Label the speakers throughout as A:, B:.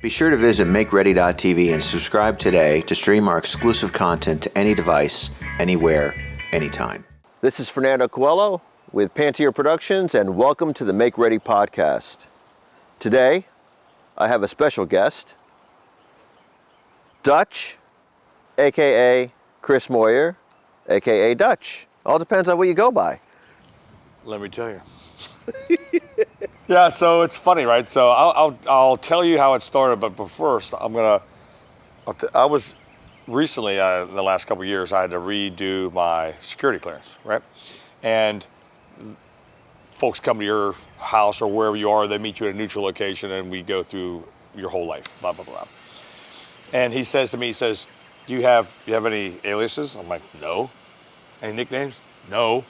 A: Be sure to visit MakeReady.tv and subscribe today to stream our exclusive content to any device, anywhere, anytime.
B: This is Fernando Coelho with Panteao Productions, and welcome to the Make Ready podcast. Today, I have a special guest, Dutch, aka Chris Moyer, aka Dutch. All depends on what you go by.
C: Let me tell you. Yeah, so it's funny, right? So I'll tell you how it started, but first I was recently, in the last couple of years, I had to redo my security clearance, right? And folks come to your house or wherever you are, they meet you at a neutral location, and we go through your whole life, blah, blah, blah. And he says to me, do you have any aliases? I'm like, no. Any nicknames? No.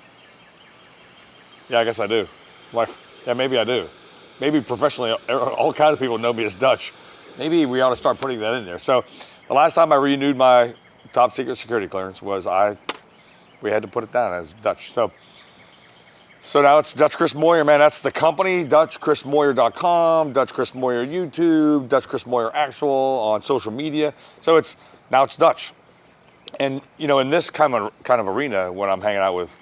C: Yeah, I guess I do. I'm like, yeah, maybe I do. Maybe professionally, all kinds of people know me as Dutch. Maybe we ought to start putting that in there. So the last time I renewed my top secret security clearance was we had to put it down as Dutch. So now it's Dutch Chris Moyer, man. That's the company, DutchChrisMoyer.com, Dutch Chris Moyer YouTube, Dutch Chris Moyer Actual on social media. So now it's Dutch. And in this kind of arena, when I'm hanging out with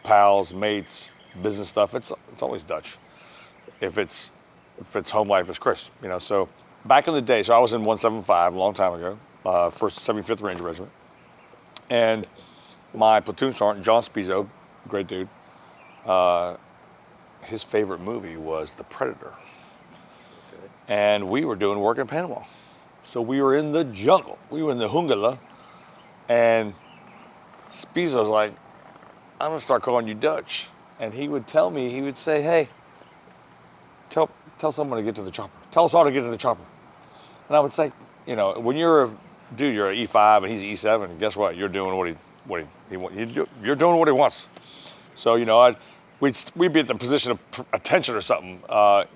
C: pals, mates, business stuff, it's always Dutch. If it's home life, it's Chris. So back in the day, so I was in 175 a long time ago, first 75th Ranger Regiment, and my platoon sergeant, John Spizzo, great dude, his favorite movie was The Predator. Okay. And we were doing work in Panama. So we were in the jungle. We were in the jungla, and Spizzo's like, I'm gonna start calling you Dutch. And he would say, hey, tell someone to get to the chopper. Tell us all to get to the chopper. And I would say, when you're an E5 and he's an E7, and guess what? You're doing what he wants. You're doing what he wants. So, we'd be at the position of attention or something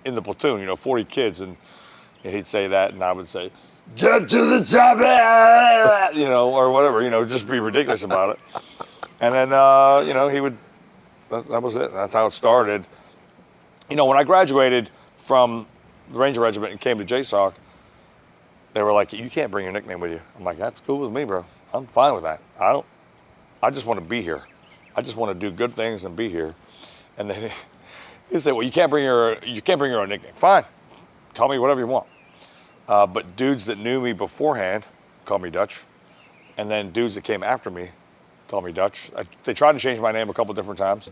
C: in the platoon, 40 kids, and he'd say that, and I would say, get to the chopper, or whatever, just be ridiculous about it. And then, he would, that was it. That's how it started. When I graduated from the Ranger Regiment and came to JSOC, they were like, you can't bring your nickname with you. I'm like, that's cool with me, bro. I'm fine with that. I just want to be here. I just want to do good things and be here. And then he said, well, you can't bring your own nickname. Fine. Call me whatever you want. But dudes that knew me beforehand called me Dutch. And then dudes that came after me called me Dutch. They tried to change my name a couple different times,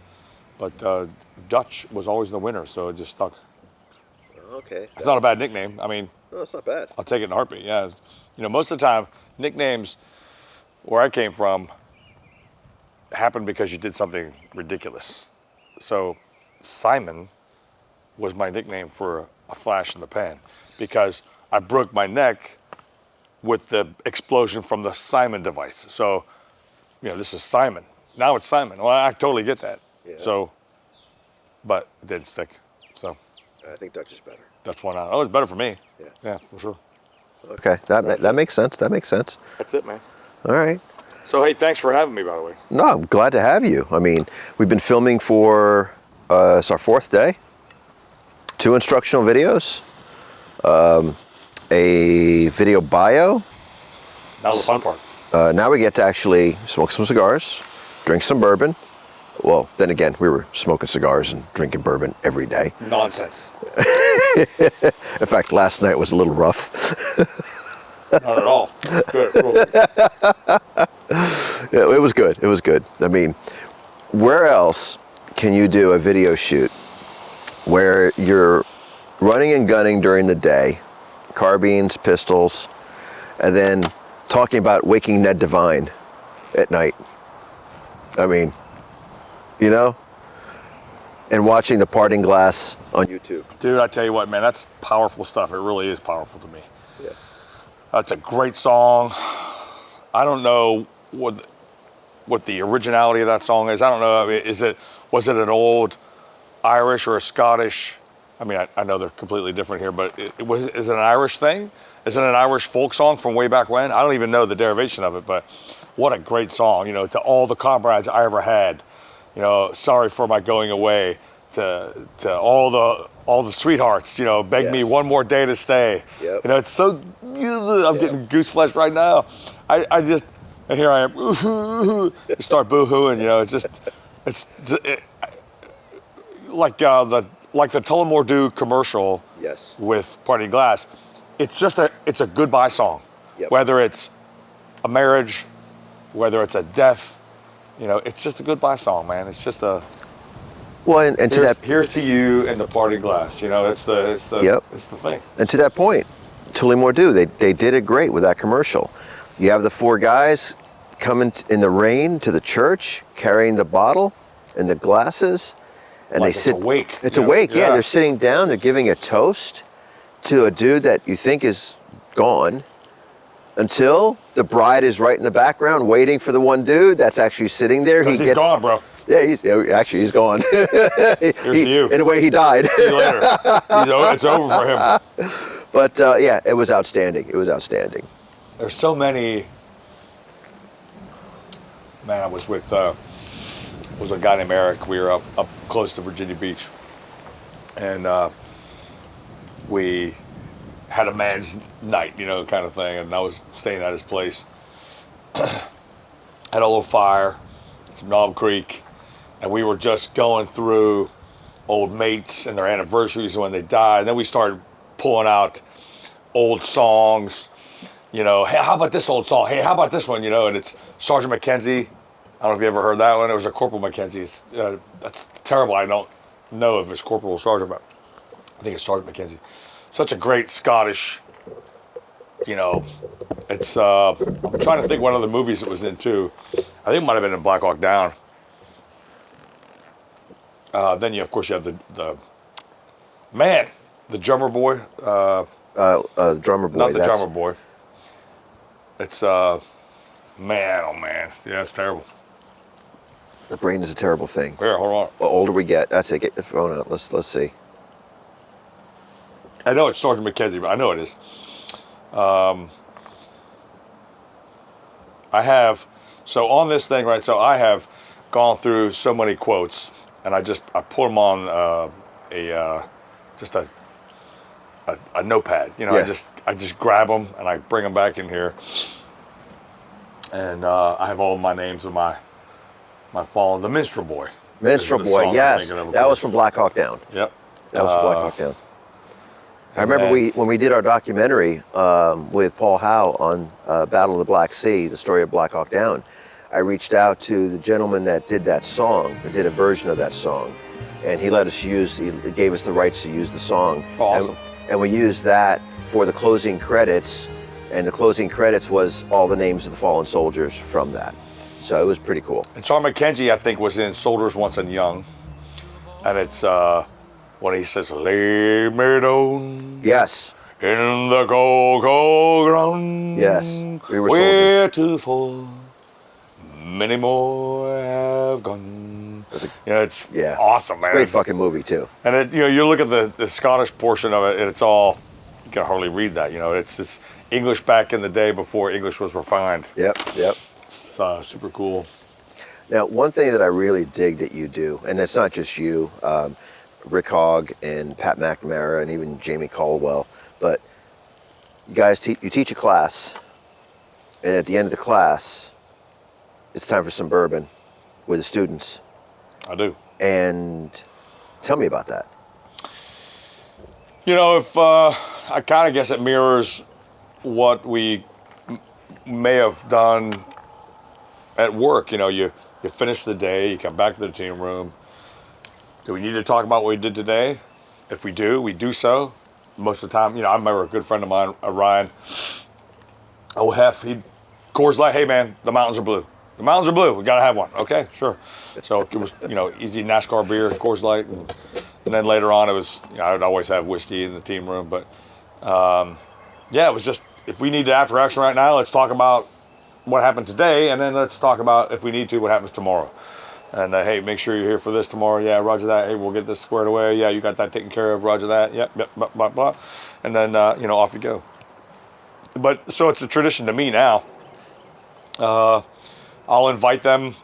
C: but Dutch was always the winner, so it just stuck.
B: Okay.
C: It's not a bad nickname. I mean,
B: no, it's not bad.
C: I'll take it in a heartbeat. Yeah. Most of the time, nicknames where I came from happened because you did something ridiculous. So Simon was my nickname for a flash in the pan because I broke my neck with the explosion from the Simon device. So, this is Simon. Now it's Simon. Well, I totally get that.
B: Yeah.
C: So, but it didn't stick. So
B: I think Dutch is better.
C: Dutch won out. Oh, it's better for me.
B: Yeah.
C: Yeah, for sure.
B: Okay, that makes sense. That makes sense.
C: That's it, man.
B: All right.
C: So, hey, thanks for having me, by the way.
B: No, I'm glad to have you. I mean, we've been filming for, it's our 4th day. 2 instructional videos, a video bio.
C: Now the fun part.
B: Now we get to actually smoke some cigars, drink some bourbon. Well, then again, we were smoking cigars and drinking bourbon every day.
C: Nonsense.
B: In fact, last night was a little rough.
C: Not at all. Good. Real good.
B: Yeah, it was good. It was good. I mean, where else can you do a video shoot where you're running and gunning during the day, carbines, pistols, and then talking about waking Ned Devine at night? I mean, and watching The Parting Glass on YouTube.
C: Dude, I tell you what, man, that's powerful stuff. It really is powerful to me.
B: Yeah.
C: That's a great song. I don't know what the originality of that song is. I don't know. I mean, was it an old Irish or a Scottish? I mean, I know they're completely different here, but is it an Irish thing? Is it an Irish folk song from way back when? I don't even know the derivation of it, but what a great song, to all the comrades I ever had. Sorry for my going away. to all the sweethearts, you know, beg me one more day to stay.
B: Yep.
C: You know, it's so good. I'm getting goose flesh right now. I just, and here I am, you start boo-hooing, you know, it's like the Tullamore Dew commercial
B: Yes.
C: with Party Glass. It's a goodbye song.
B: Yep.
C: Whether it's a marriage, whether it's a death, you know, it's just a goodbye song, man. It's just a,
B: Well, and to that,
C: here's to you and the Party Glass. You know, it's the thing.
B: and to that point, Tullamore Dew, they did it great with that commercial. You have the four guys coming in the rain to the church, carrying the bottle and the glasses, and
C: Like
B: they sit.
C: it's a wake.
B: It's
C: you
B: a
C: know?
B: wake. Yeah, they're sitting down. They're giving a toast to a dude that you think is gone, until the bride is right in the background waiting for the one dude that's actually sitting there.
C: He's gone, bro.
B: Yeah, he's gone.
C: Here's to you.
B: In a way, he died.
C: See you later. It's over for him.
B: But yeah, it was outstanding. It was outstanding.
C: There's so many. Man, I was with was a guy named Eric. We were up close to Virginia Beach, and we had a man's night, you know, kind of thing. And I was staying at his place. Had a little fire, some Knob Creek, and we were just going through old mates and their anniversaries when they died. And then we started pulling out old songs. You know, hey, how about this old song? Hey, how about this one? You know, and it's Sergeant McKenzie. I don't know if you ever heard that one. It was a Corporal McKenzie. It's, that's terrible. I don't know if it's Corporal or Sergeant, but I think it's Sergeant McKenzie. Such a great Scottish, you know, it's, I'm trying to think what other movies it was in too. I think it might have been in Black Hawk Down. Then you, of course, you have the drummer boy.
B: Drummer boy.
C: Not the drummer boy. It's, man, oh man. Yeah, it's terrible.
B: The brain is a terrible thing.
C: Here, hold on.
B: The older we get, that's it. Get the phone out. Let's see.
C: I know it's Sergeant McKenzie, but I know it is. I have, so on this thing, right, so I have gone through so many quotes, and I put them on just a notepad, you know,
B: Yeah.
C: I just grab them and I bring them back in here. And I have all my names of my fallen, the Minstrel Boy.
B: Minstrel
C: is the
B: Boy,
C: song I'm
B: yes.
C: thinking of
B: That was
C: course.
B: from Black Hawk Down.
C: Yep.
B: That was from Black Hawk Down. I remember
C: then-
B: when we did our documentary with Paul Howe on Battle of the Black Sea, the story of Black Hawk Down, I reached out to the gentleman that did that song, that did a version of that song, and he let us he gave us the rights to use the song.
C: Oh, awesome.
B: And we used that for the closing credits, and the closing credits was all the names of the fallen soldiers from that. So it was pretty cool.
C: And Sergeant McKenzie, I think, was in Soldiers Once and Young. And it's when he says, lay me down
B: Yes.
C: in the cold, cold ground.
B: Yes, we were
C: where
B: soldiers.
C: heretofore many more have gone.
B: It was a-
C: You know, it's
B: Yeah.
C: awesome, man.
B: Great fucking movie too.
C: And it, you know, you look at the Scottish portion of it, and it's all, you can hardly read that. You know, it's English back in the day before English was refined.
B: Yep.
C: It's super cool.
B: Now, one thing that I really dig that you do, and it's not just you, Rick Hogg and Pat McNamara and even Jamie Caldwell, but you guys you teach a class, and at the end of the class, it's time for some bourbon with the students.
C: I do.
B: And tell me about that.
C: You know, if I kind of guess it mirrors what we may have done at work. You know, you finish the day, you come back to the team room. Do we need to talk about what we did today? If we do, we do so. Most of the time, you know, I remember a good friend of mine, Ryan. Oh, he'd Coors Light. Hey, man, the mountains are blue. The mountains are blue. We gotta have one. Okay, sure. So it was, you know, easy NASCAR beer, Coors Light, and then later on it was, you know, I'd always have whiskey in the team room. But yeah, it was just, if we need to after action right now, let's talk about what happened today, and then let's talk about, if we need to, what happens tomorrow. And hey, make sure you're here for this tomorrow. Yeah, roger that. Hey, we'll get this squared away. Yeah, you got that taken care of. Roger that. Yep, blah, blah, blah. And then, you know, off you go. But so it's a tradition to me now. I'll invite them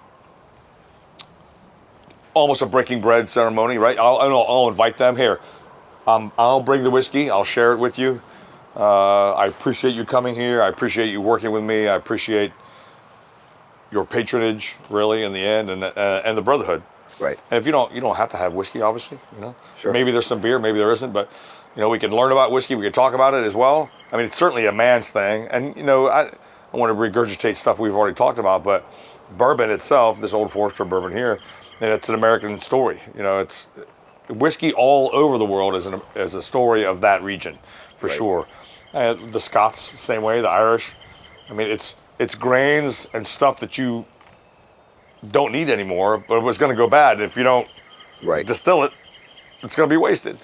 C: almost a breaking bread ceremony, right? I'll invite them here. I'll bring the whiskey. I'll share it with you. I appreciate you coming here. I appreciate you working with me. I appreciate your patronage, really, in the end, and the brotherhood.
B: Right.
C: And if you don't have to have whiskey, obviously, you know.
B: Sure.
C: Maybe there's some beer, maybe there isn't, but you know, we can learn about whiskey. We can talk about it as well. I mean, it's certainly a man's thing, and you know, I want to regurgitate stuff we've already talked about, but bourbon itself, this Old Forester bourbon here, and it's an American story. You know, it's whiskey all over the world is a story of that region, for sure. The Scots, same way. The Irish. I mean, it's grains and stuff that you don't need anymore, but it's going to go bad if you don't distill it. It's going to be wasted.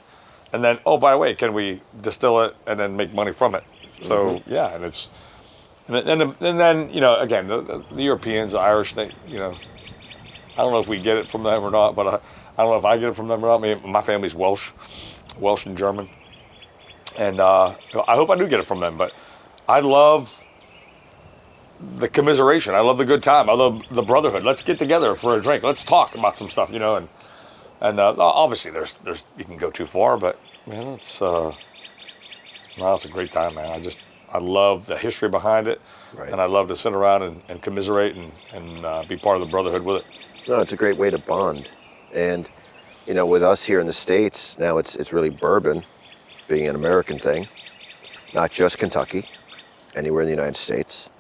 C: And then, oh, by the way, can we distill it and then make money from it? So yeah, and then you know, again, the Europeans, the Irish, they, you know, I don't know if we get it from them or not, but I don't know if I get it from them or not. I mean, my family's Welsh and German, and I hope I do get it from them. But I love the commiseration. I love the good time. I love the brotherhood. Let's get together for a drink. Let's talk about some stuff, you know. And obviously, there's you can go too far, but man, it's a great time, man. I love the history behind it, and I love to sit around and commiserate and be part of the brotherhood with it.
B: No, it's a great way to bond. And you know, with us here in the States now, it's really bourbon being an American thing, not just Kentucky, anywhere in the United States,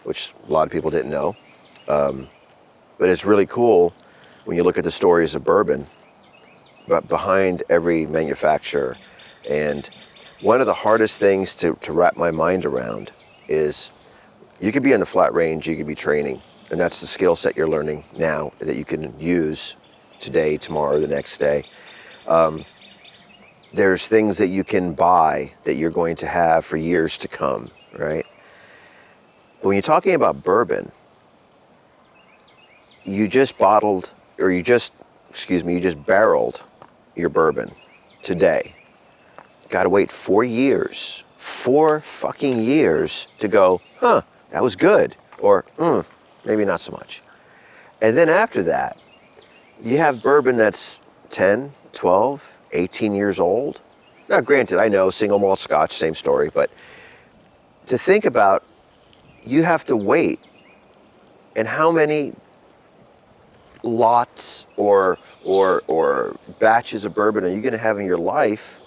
B: which a lot of people didn't know. But it's really cool when you look at the stories of bourbon, but behind every manufacturer. And one of the hardest things to wrap my mind around is you could be in the flat range, you could be training, and that's the skill set you're learning now that you can use today, tomorrow, the next day. There's things that you can buy that you're going to have for years to come, right? But when you're talking about bourbon, you just barreled your bourbon today. Got to wait 4 years, 4 fucking years to go, huh, that was good, or maybe not so much. And then after that, you have bourbon that's 10, 12, 18 years old. Now, granted, I know single malt Scotch, same story, but to think about, you have to wait, and how many lots or batches of bourbon are you going to have in your life,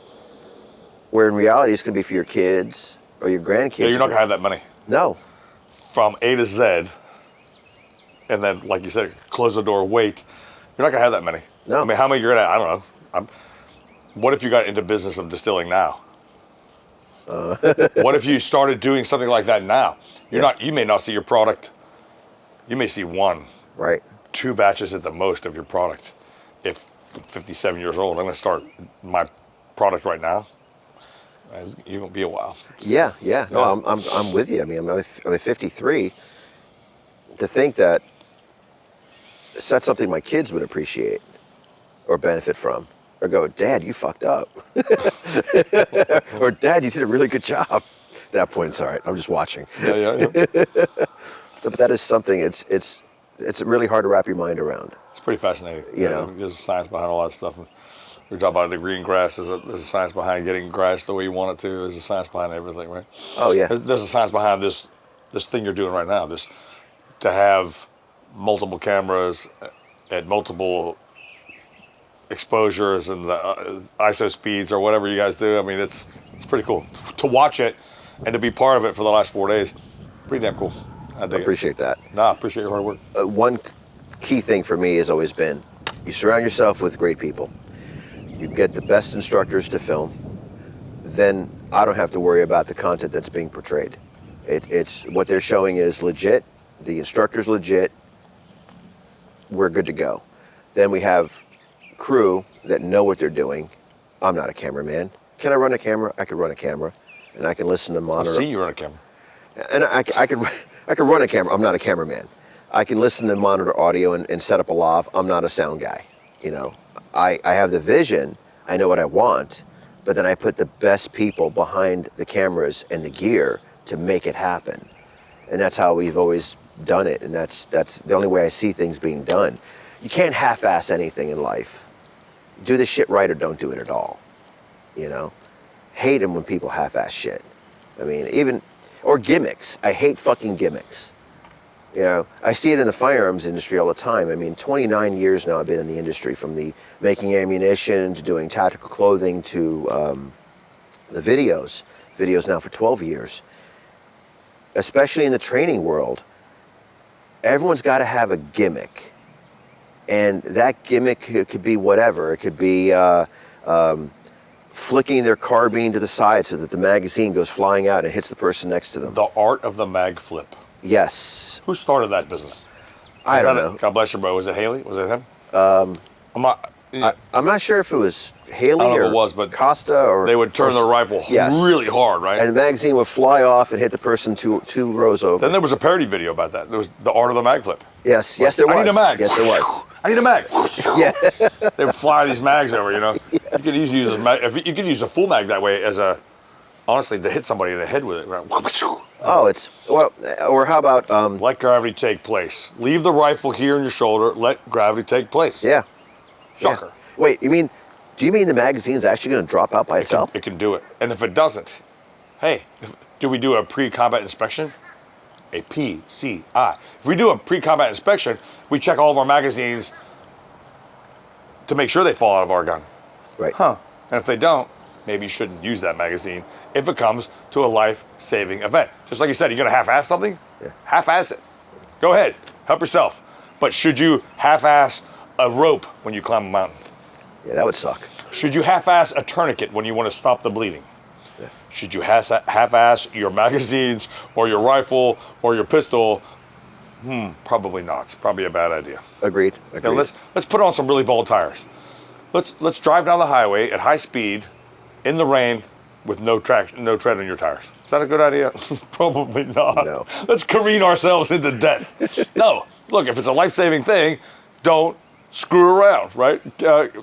B: where in reality it's going to be for your kids or your grandkids?
C: Yeah, you're not going to have that money.
B: No.
C: From A to Z, and then, like you said, close the door, wait. You're not going to have that many.
B: No.
C: I mean, how many you're going to, I don't know. What if you got into business of distilling now? What if you started doing something like that now? You may not see your product. You may see 1,
B: right,
C: 2 batches at the most of your product. If I'm 57 years old, I'm going to start my product right now. You're going to be a while.
B: Yeah. No, I'm with you. I mean, I'm 53. To think that that's something my kids would appreciate or benefit from, or go, Dad, you fucked up, or Dad, you did a really good job. At that point, it's all right. I'm just watching.
C: Yeah.
B: But that is something. It's really hard to wrap your mind around.
C: It's pretty fascinating.
B: You know,
C: there's a science behind all that stuff. We talk about the green grass. There's a science behind getting grass the way you want it to. There's a science behind everything, right?
B: Oh yeah.
C: There's a science behind this thing you're doing right now. This to have multiple cameras at multiple exposures and the ISO speeds or whatever you guys do. I mean, it's pretty cool to watch it and to be part of it for the last 4 days. Pretty damn cool. I
B: appreciate that.
C: I appreciate your hard work.
B: One key thing for me has always been, you surround yourself with great people. You get the best instructors to film, then I don't have to worry about the content that's being portrayed. It's what they're showing is legit, the instructor's legit, we're good to go. Then we have crew that know what they're doing. I'm not a cameraman. Can I run a camera? I can run a camera, and I can listen to monitor.
C: I've seen you run a camera.
B: And I can run a camera. I'm not a cameraman. I can listen and monitor audio and set up a lav. I'm not a sound guy. You know, I have the vision. I know what I want, but then I put the best people behind the cameras and the gear to make it happen. And that's how we've always done it. And that's the only way I see things being done. you can't half-ass anything in life. Do the shit right or don't do it at all. You know? Hate them when people half-ass shit. I mean, or gimmicks. I hate fucking gimmicks. You know, I see it in the firearms industry all the time. I mean, 29 years now I've been in the industry, from the making ammunition to doing tactical clothing to the videos now for 12 years. Especially in the training world, everyone's got to have a gimmick. And that gimmick could be whatever. It could be flicking their carbine to the side so that the magazine goes flying out and hits the person next to them.
C: The art of the mag flip.
B: Yes.
C: Who started that business?
B: I don't know.
C: God bless your bro. Was it Haley? Was it him? I'm
B: not sure if it was Haley
C: or
B: it was, but Costa or...
C: They would turn their rifle really hard, right?
B: And the magazine would fly off and hit the person two rows over.
C: Then there was a parody video about that. There was the art of the mag flip.
B: Yes, there was.
C: I need a mag.
B: Yes, there was.
C: I need a mag.
B: Yeah.
C: They would fly these mags over, you know. Yeah. You could easily use you could use a full mag that way honestly, to hit somebody in the head with it. Right?
B: Oh, or how about...
C: let gravity take place. Leave the rifle here in your shoulder. Let gravity take place.
B: Yeah.
C: Shocker.
B: Yeah. Wait, do you mean the magazine's actually going to drop out by itself?
C: It can do it. And if it doesn't, hey, do we do a pre-combat inspection? A PCI. If we do a pre-combat inspection, we check all of our magazines to make sure they fall out of our gun.
B: Right.
C: Huh. And if they don't, maybe you shouldn't use that magazine if it comes to a life-saving event. Just like you said, you're going to half-ass something?
B: Yeah.
C: Half-ass it. Go ahead. Help yourself. But should you half-ass a rope when you climb a mountain?
B: Yeah, that would suck.
C: Should you half-ass a tourniquet when you want to stop the bleeding? Yeah. Should you half-ass your magazines or your rifle or your pistol? Probably not. It's probably a bad idea.
B: Agreed.
C: Now let's put on some really bold tires. Let's drive down the highway at high speed in the rain with no tread on your tires. Is that a good idea? Probably not.
B: No.
C: Let's careen ourselves into death. No. Look, if it's a life-saving thing, don't screw around, right?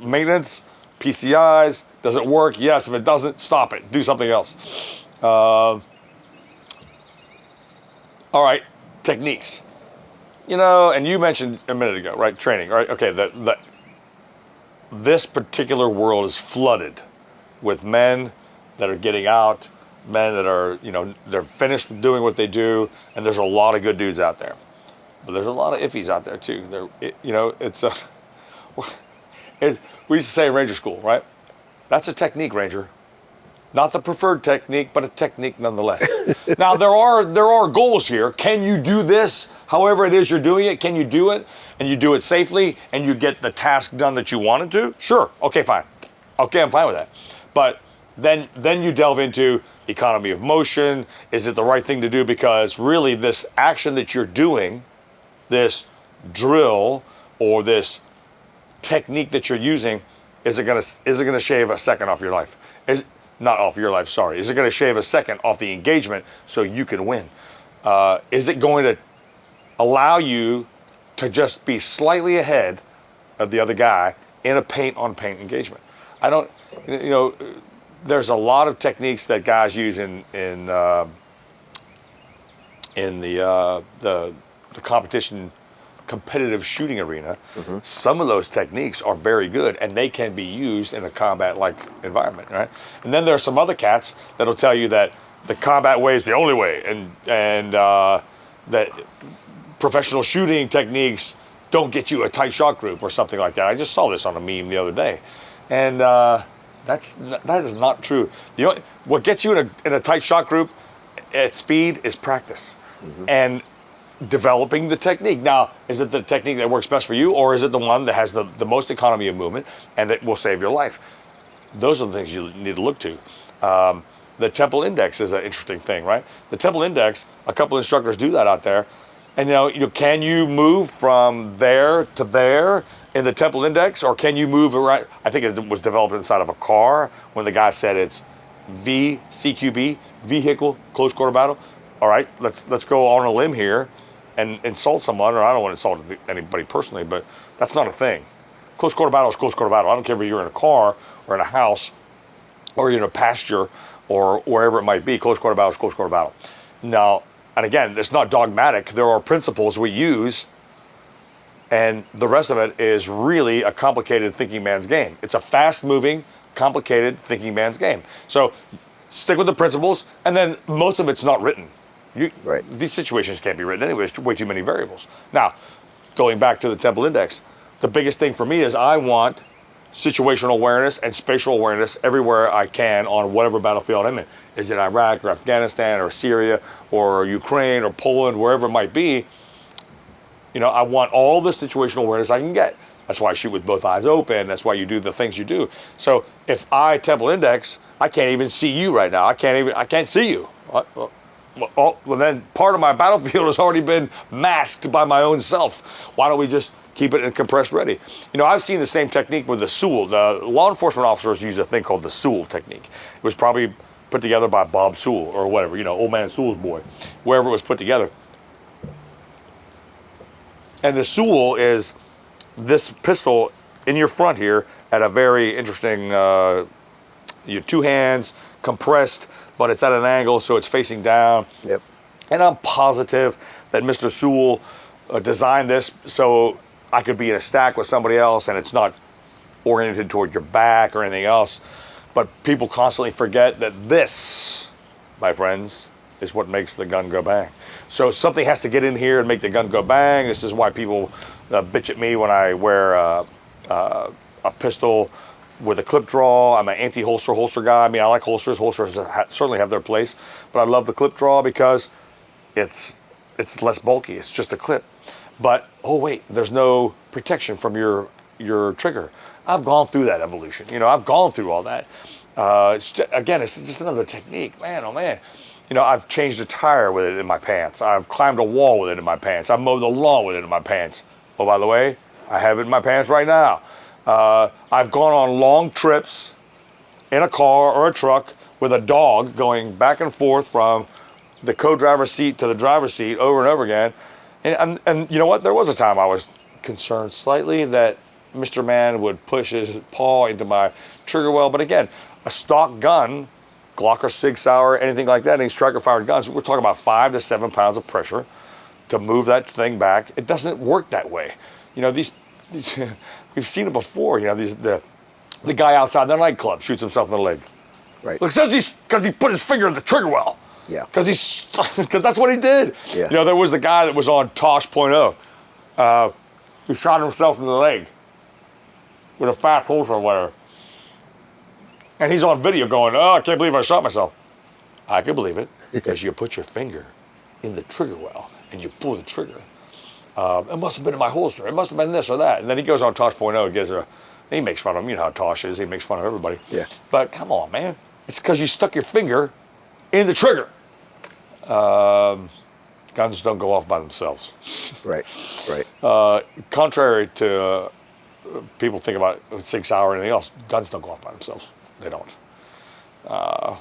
C: Maintenance, PCIs, does it work? Yes. If it doesn't, stop it. Do something else. All right, techniques. You know, and you mentioned a minute ago, right? Training, right? Okay, this particular world is flooded with men that are getting out, men that are, they're finished doing what they do, and there's a lot of good dudes out there. But there's a lot of iffies out there too. We used to say in Ranger School, right? That's a technique, Ranger. Not the preferred technique, but a technique nonetheless. Now, there are goals here. Can you do this? However it is you're doing it, can you do it? And you do it safely, and you get the task done that you wanted to? Sure. Okay, fine. Okay, I'm fine with that. But then you delve into economy of motion. Is it the right thing to do? Because really, this action that you're doing, this drill or this technique that you're using, is it gonna shave a second off your life? Not off your life, sorry. Is it going to shave a second off the engagement so you can win? Is it going to allow you to just be slightly ahead of the other guy in a paint-on-paint engagement? There's a lot of techniques that guys use in the competitive shooting arena. Mm-hmm. Some of those techniques are very good, and they can be used in a combat-like environment, right? And then there are some other cats that'll tell you that the combat way is the only way, and that professional shooting techniques don't get you a tight shot group or something like that. I just saw this on a meme the other day, and that is not true. What gets you in a tight shot group at speed is practice. Mm-hmm. And developing the technique. Now, is it the technique that works best for you, or is it the one that has the most economy of movement and that will save your life? Those are the things you need to look to. The Temple Index is an interesting thing, right? The Temple Index, a couple instructors do that out there. And can you move from there to there in the Temple Index, or can you move around? I think it was developed inside of a car when the guy said it's VCQB, vehicle close quarter battle. All right, let's go on a limb here and insult someone, or I don't want to insult anybody personally, but that's not a thing. Close quarter battle is close quarter battle. I don't care if you're in a car or in a house or you're in a pasture or wherever it might be. Close quarter battle is close quarter battle. Now, and again, it's not dogmatic. There are principles we use And the rest of it is really a complicated thinking man's game. It's a fast-moving, complicated thinking man's game. So stick with the principles, and then most of it's not written.
B: Right.
C: These situations can't be written anyway. There's way too many variables. Now, going back to the Temple Index, the biggest thing for me is I want situational awareness and spatial awareness everywhere I can on whatever battlefield I'm in. Is it Iraq or Afghanistan or Syria or Ukraine or Poland, wherever it might be? You know, I want all the situational awareness I can get. That's why I shoot with both eyes open. That's why you do the things you do. So if I Temple Index, I can't even see you right now. I can't see you. Well, then part of my battlefield has already been masked by my own self. Why don't we just keep it in compressed ready? You know, I've seen the same technique with the Sewell. The law enforcement officers use a thing called the Sewell technique. It was probably put together by Bob Sewell or whatever, you know, old man Sewell's boy, wherever it was put together. And the Sewell is this pistol in your front here at a very interesting, your two hands compressed, but it's at an angle, so it's facing down.
B: Yep.
C: And I'm positive that Mr. Sewell designed this so I could be in a stack with somebody else and it's not oriented toward your back or anything else. But people constantly forget that this, my friends, is what makes the gun go bang. So something has to get in here and make the gun go bang. This is why people bitch at me when I wear a pistol with a clip draw. I'm an anti-holster guy. I mean, I like holsters. Holsters certainly have their place, but I love the clip draw because it's less bulky. It's just a clip. But oh wait, there's no protection from your trigger. I've gone through that evolution. You know, I've gone through all that. It's just another technique, man. Oh man. You know, I've changed a tire with it in my pants. I've climbed a wall with it in my pants. I've mowed the lawn with it in my pants. Oh, by the way, I have it in my pants right now. I've gone on long trips in a car or a truck with a dog going back and forth from the co-driver's seat to the driver's seat over and over again. And you know what? There was a time I was concerned slightly that Mr. Man would push his paw into my trigger well. But again, a stock gun, Glock or Sig Sauer, anything like that, any striker-fired guns, we're talking about 5 to 7 pounds of pressure to move that thing back. It doesn't work that way. You know, these we've seen it before. You know, the guy outside the nightclub shoots himself in the leg.
B: Right.
C: Look, says because he put his finger in the trigger well.
B: Yeah.
C: Because that's what he did.
B: Yeah.
C: You know, there was the guy that was on Tosh.0. He shot himself in the leg with a fast holster or whatever. And he's on video going, "Oh, I can't believe I shot myself." I can believe it because you put your finger in the trigger well and you pull the trigger. It must have been in my holster. It must have been this or that. And then he goes on Tosh.0 and he makes fun of him. You know how Tosh is. He makes fun of everybody.
B: Yeah.
C: But come on, man. It's because you stuck your finger in the trigger. Guns don't go off by themselves.
B: Right, right.
C: Contrary to people think about Sig Sauer or anything else, guns don't go off by themselves. They don't.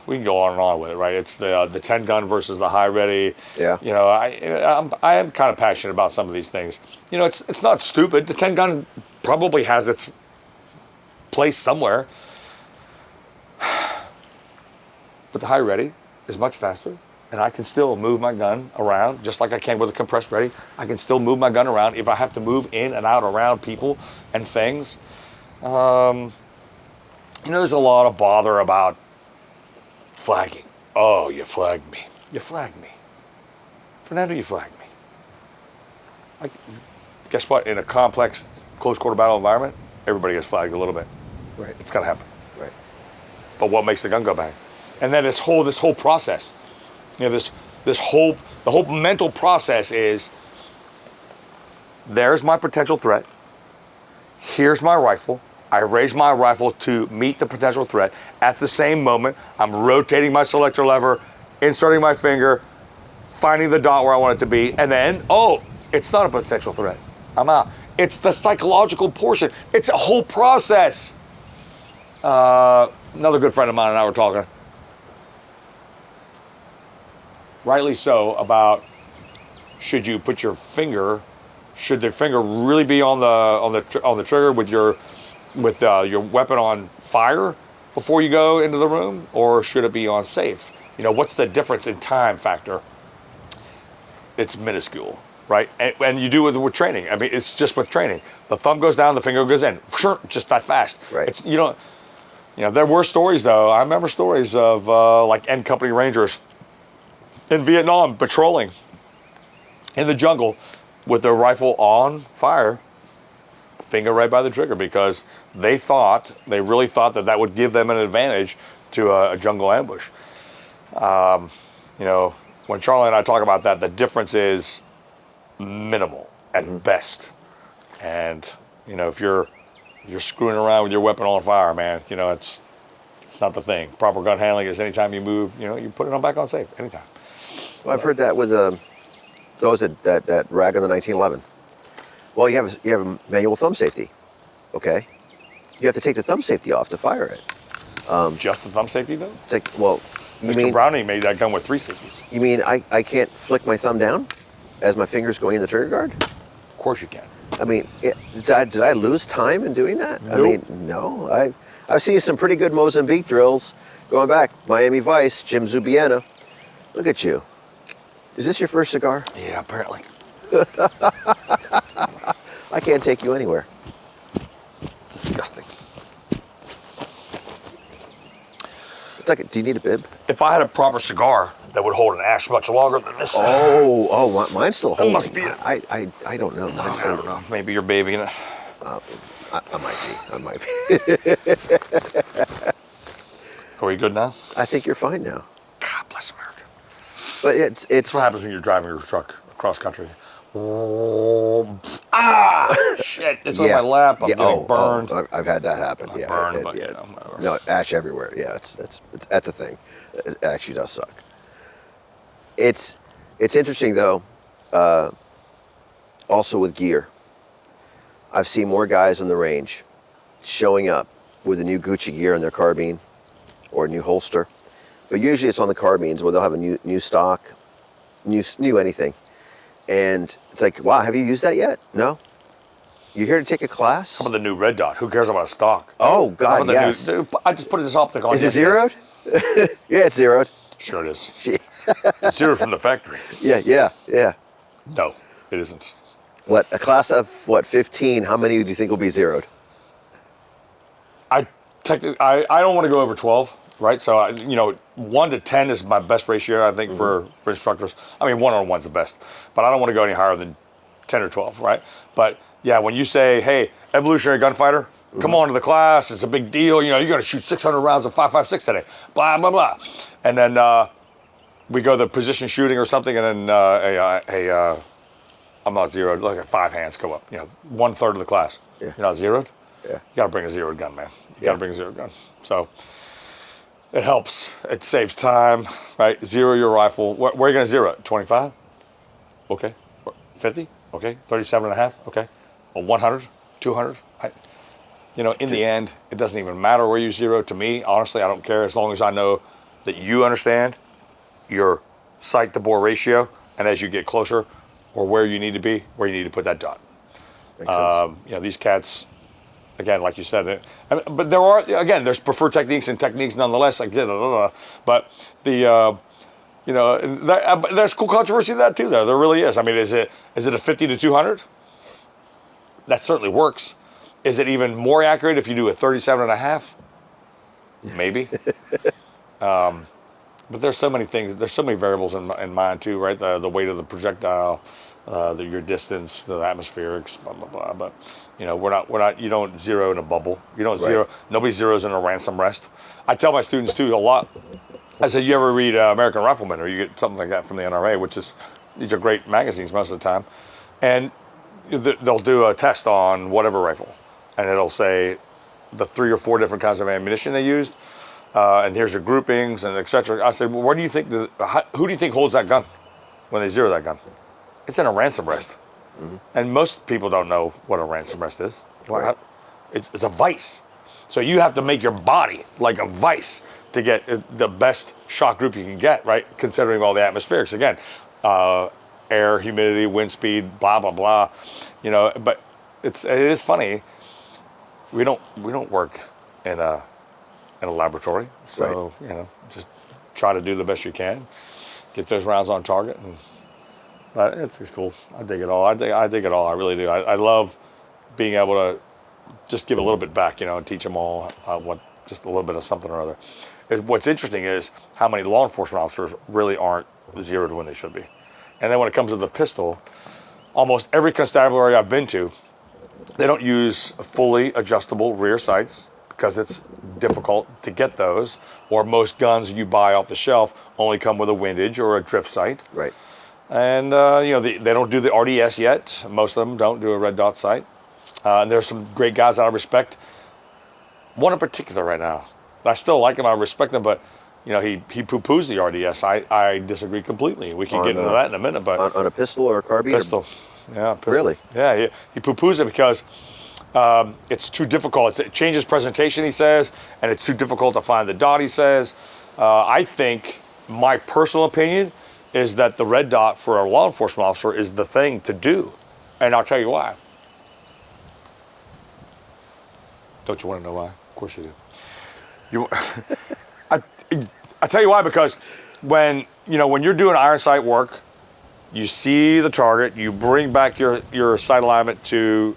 C: We can go on and on with it, right? It's the 10 gun versus the high ready.
B: Yeah.
C: You know, I am kind of passionate about some of these things. You know, it's not stupid. The 10 gun probably has its place somewhere, but the high ready is much faster, and I can still move my gun around just like I can with a compressed ready. I can still move my gun around if I have to move in and out around people and things. You know, there's a lot of bother about flagging. Oh, you flagged me. You flagged me. Fernando, you flagged me. Guess what? In a complex, close quarter battle environment, everybody gets flagged a little bit.
B: Right.
C: It's gonna happen.
B: Right.
C: But what makes the gun go bang? And then this whole process, you know, the whole mental process is, there's my potential threat. Here's my rifle. I raise my rifle to meet the potential threat. At the same moment, I'm rotating my selector lever, inserting my finger, finding the dot where I want it to be, and then, oh, it's not a potential threat. I'm out. It's the psychological portion. It's a whole process. Another good friend of mine and I were talking, rightly so, about should you put your finger, should the finger really be on the trigger with your weapon on fire before you go into the room, or should it be on safe? You know, what's the difference in time factor? It's minuscule. right? And you do it with training. I mean, it's just with training. The thumb goes down, the finger goes in, sure, just that fast.
B: Right.
C: It's, you know, there were stories though. I remember stories of like N Company Rangers in Vietnam patrolling in the jungle with their rifle on fire, finger right by the trigger, because they really thought that would give them an advantage to a jungle ambush. You know, when Charlie and I talk about that, the difference is minimal at best. And, you know, if you're screwing around with your weapon on fire, man, you know, it's not the thing. Proper gun handling is anytime you move, you know, you put it on back on safe, anytime.
B: Well, I've heard that with those that rag on the 1911. Well, you have a manual thumb safety, okay? You have to take the thumb safety off to fire it.
C: Just the thumb safety though?
B: It's like, well,
C: Mr. Browning made that gun with 3 safeties.
B: You mean I can't flick my thumb down as my finger's going in the trigger guard?
C: Of course you can.
B: I mean, did I lose time in doing that?
C: Nope.
B: I mean, no. I've seen some pretty good Mozambique drills going back. Miami Vice, Jim Zubiena. Look at you. Is this your first cigar?
C: Yeah, apparently.
B: I can't take you anywhere.
C: It's disgusting.
B: It's like, do you need a bib?
C: If I had a proper cigar that would hold an ash much longer than this.
B: Mine's still holding.
C: must be it.
B: I don't know.
C: I don't know. Maybe you're babying it.
B: I might be.
C: Are we good now?
B: I think you're fine now.
C: God bless America.
B: But it's
C: That's what happens when you're driving your truck across country. Shit! It's on my lap. I'm getting burned.
B: I've had that happen. Yeah,
C: burned, but you know, whatever.
B: No, ash everywhere. Yeah, that's a thing. It actually does suck. It's interesting though. Also with gear, I've seen more guys on the range showing up with a new Gucci gear in their carbine or a new holster, but usually it's on the carbines where they'll have a new stock, new anything. And it's like, wow, have you used that yet? No? You're here to take a class?
C: How about the new red dot? Who cares about a stock?
B: Oh, God, yes.
C: I just put this optic on.
B: Is it zeroed? Yeah, it's zeroed.
C: Sure it is. It's zeroed from the factory.
B: Yeah.
C: No, it isn't.
B: What, a class of, 15, how many do you think will be zeroed?
C: I don't want to go over 12, right? So, 1 to 10 is my best ratio, I think, for instructors. I mean, 1-on-1's the best. But I don't want to go any higher than 10 or 12, right? But, yeah, when you say, hey, evolutionary gunfighter, come on to the class, it's a big deal, you got to shoot 600 rounds of 5.56 today, blah, blah, blah. And then we go the position shooting or something, and then I'm not zeroed, like 5 hands go up, 1/3 of the class.
B: Yeah.
C: You're not zeroed?
B: Yeah.
C: You got to bring a zeroed gun, man. You got to bring a zeroed gun. So it helps. It saves time, right? Zero your rifle. Where are you going to zero it? 25? Okay. 50? Okay. 37.5? Okay. 100? 200? In the end, it doesn't even matter where you zero. To me, honestly, I don't care as long as I know that you understand your sight to bore ratio, and as you get closer, or where you need to be, where you need to put that dot.
B: Makes sense.
C: These cats, again, like you said, but there's preferred techniques and techniques nonetheless. Like, but there's cool controversy to that too, though. There really is. I mean, is it a 50 to 200? That certainly works. Is it even more accurate if you do a 37.5? Maybe. But there's so many things. There's so many variables in mind too, right? The weight of the projectile, your distance, the atmospherics, blah blah blah. But we're not. You don't zero in a bubble. You don't zero. Nobody zeroes in a ransom rest. I tell my students too a lot. I said, you ever read American Rifleman, or you get something like that from the NRA, these are great magazines most of the time, and they'll do a test on whatever rifle, and it'll say the 3 or 4 different kinds of ammunition they used. And here's your groupings and et cetera. I said, well, where do you think who do you think holds that gun when they zero that gun? It's in a ransom rest. Mm-hmm. And most people don't know what a ransom rest is.
B: Right.
C: It's a vice. So you have to make your body like a vice to get the best shot group you can get, right? Considering all the atmospherics. Again, air, humidity, wind speed, blah, blah, blah. But it is funny. We don't work in a laboratory, so
B: right.
C: Just try to do the best you can, get those rounds on target, and But it's cool. I dig it all. I dig it all. I really do. I love being able to just give a little bit back, and teach them all just a little bit of something or other. What's interesting is how many law enforcement officers really aren't zeroed when they should be. And then when it comes to the pistol, almost every constabulary I've been to, they don't use fully adjustable rear sights because it's difficult to get those, or most guns you buy off the shelf only come with a windage or a drift sight.
B: Right.
C: And, they don't do the RDS yet. Most of them don't do a red dot sight. And there's some great guys that I respect. One in particular right now. I still like him. I respect him, but, he poo-poos the RDS. I disagree completely. We can get into that in a minute. But
B: on a pistol or a carbine?
C: Pistol. Yeah, pistol.
B: Really?
C: Yeah, he poo-poos it because it's too difficult. It changes presentation, he says, and it's too difficult to find the dot, he says. I think, my personal opinion, is that the red dot for a law enforcement officer is the thing to do. And I'll tell you why. Don't you want to know why? Of course you do. I tell you why, because when you're doing iron sight work, you see the target, you bring back your sight alignment your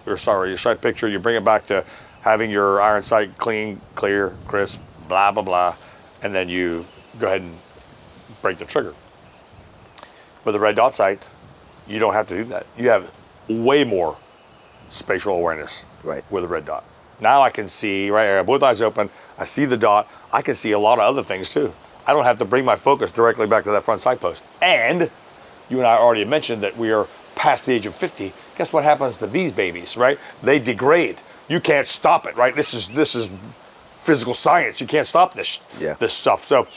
C: sight picture, you bring it back to having your iron sight clean, clear, crisp, blah, blah, blah, and then you go ahead and break the trigger. With a red dot sight, you don't have to do that. You have way more spatial awareness with a red dot. Now I can see, right, I have both eyes open, I see the dot, I can see a lot of other things too. I don't have to bring my focus directly back to that front sight post. And you and I already mentioned that we are past the age of 50. Guess what happens to these babies, right? They degrade. You can't stop it, right? This is physical science. You can't stop this stuff. So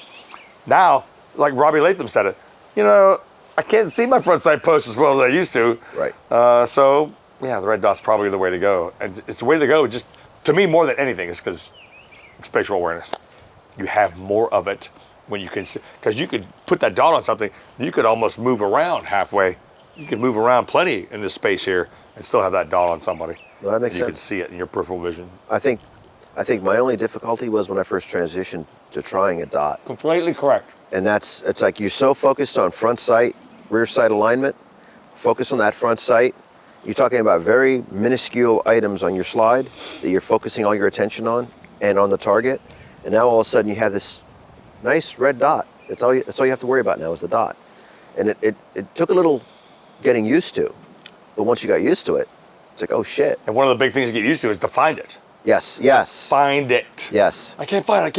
C: now, like Robbie Latham said it, I can't see my front sight post as well as I used to.
B: Right.
C: So yeah, the red dot's probably the way to go. And it's the way to go, just to me more than anything, is because spatial awareness. You have more of it when you can see, because you could put that dot on something, you could almost move around halfway. You could move around plenty in this space here and still have that dot on somebody.
B: Well, that makes sense.
C: You could see it in your peripheral vision.
B: I think my only difficulty was when I first transitioned to trying a dot.
C: Completely correct.
B: And it's like you're so focused on front sight, rear sight alignment, focus on that front sight. You're talking about very minuscule items on your slide that you're focusing all your attention on and on the target. And now all of a sudden you have this nice red dot. That's all you have to worry about now is the dot. And it took a little getting used to. But once you got used to it, it's like, oh shit.
C: And one of the big things to get used to is to find it.
B: Yes.
C: Find it.
B: Yes.
C: I can't find it.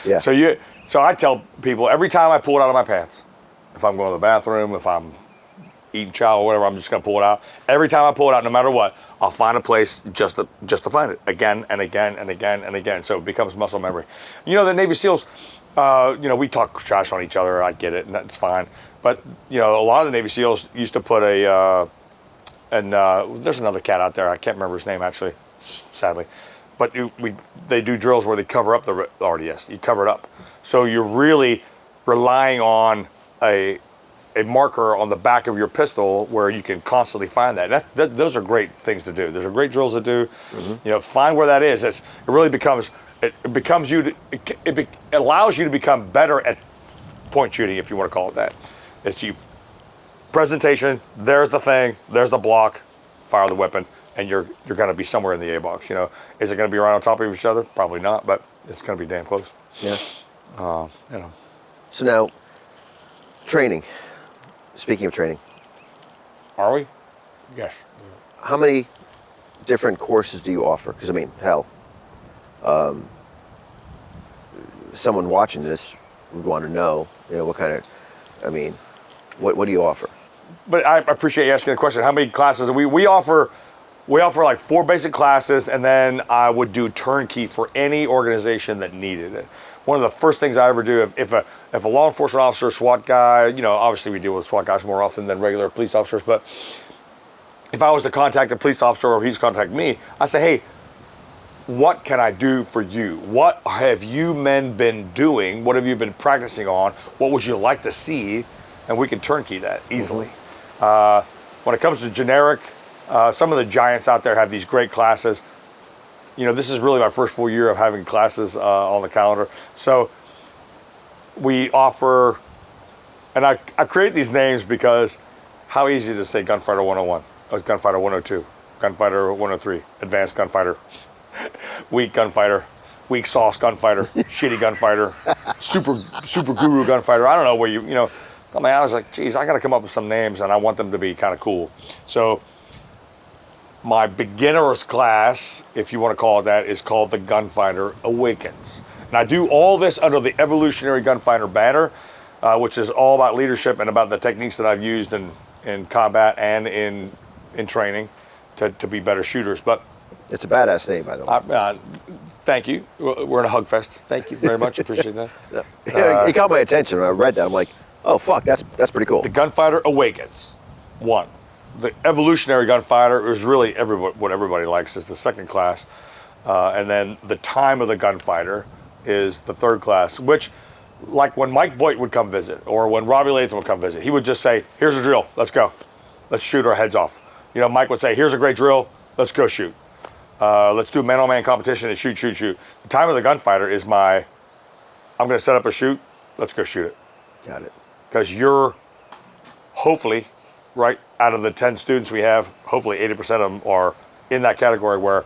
B: Yeah.
C: So I tell people every time I pull it out of my pants, if I'm going to the bathroom, if I'm eating chow or whatever, I'm just going to pull it out. Every time I pull it out, no matter what, I'll find a place just to find it again and again and again and again. So it becomes muscle memory. The Navy SEALs, we talk trash on each other. I get it, and that's fine. But a lot of the Navy SEALs used to put there's another cat out there. I can't remember his name actually, sadly. But they do drills where they cover up the RDS. You cover it up, so you're really relying on a marker on the back of your pistol where you can constantly find that. Those are great things to do. Those are great drills to do. Mm-hmm. Find where that is. It allows you to become better at point shooting, if you want to call it that. It's presentation. There's the thing. There's the block. Fire the weapon, and you're going to be somewhere in the A box. Is it going to be right on top of each other? Probably not, but it's going to be damn close.
B: Yeah. So now, training. Speaking of training.
C: Are we? Yes.
B: How many different courses do you offer? Because, hell, someone watching this would want to know, what kind of, what do you offer?
C: But I appreciate you asking the question. How many classes? We offer like 4 basic classes, and then I would do turnkey for any organization that needed it. One of the first things I ever do, if a law enforcement officer, SWAT guy, obviously we deal with SWAT guys more often than regular police officers, but if I was to contact a police officer or he's contact me, I say, hey, what can I do for you? What have you men been doing? What have you been practicing on? What would you like to see? And we can turnkey that easily. Mm-hmm. When it comes to generic, some of the giants out there have these great classes. This is really my first full year of having classes on the calendar. So we offer And I create these names because how easy to say Gunfighter 101, Gunfighter 102, Gunfighter 103, Advanced Gunfighter, Weak Gunfighter, Weak Sauce Gunfighter, Shitty Gunfighter, Super Guru Gunfighter. I don't know where you know. I mean, I was like, geez, I got to come up with some names, and I want them to be kind of cool. So my beginner's class, if you want to call it that, is called the Gunfighter Awakens. And I do all this under the Evolutionary Gunfighter banner, which is all about leadership and about the techniques that I've used in combat and in training to be better shooters. But
B: it's a badass name, by the way.
C: Thank you. We're in a hug fest. Thank you very much. Appreciate that.
B: It caught my attention when I read that. I'm like, oh fuck, that's pretty cool.
C: The Gunfighter Awakens. One. The Evolutionary Gunfighter is really what everybody likes, is the second class. And then the Time of the Gunfighter is the third class, which, like when Mike Voigt would come visit, or when Robbie Latham would come visit, he would just say, here's a drill, let's go. Let's shoot our heads off. You know, Mike would say, here's a great drill, let's go shoot. Let's do man-on-man competition and shoot. The Time of the Gunfighter is I'm going to set up a shoot, let's go shoot it.
B: Got it.
C: Because you're, hopefully, right, out of the 10 students we have, hopefully 80% of them are in that category where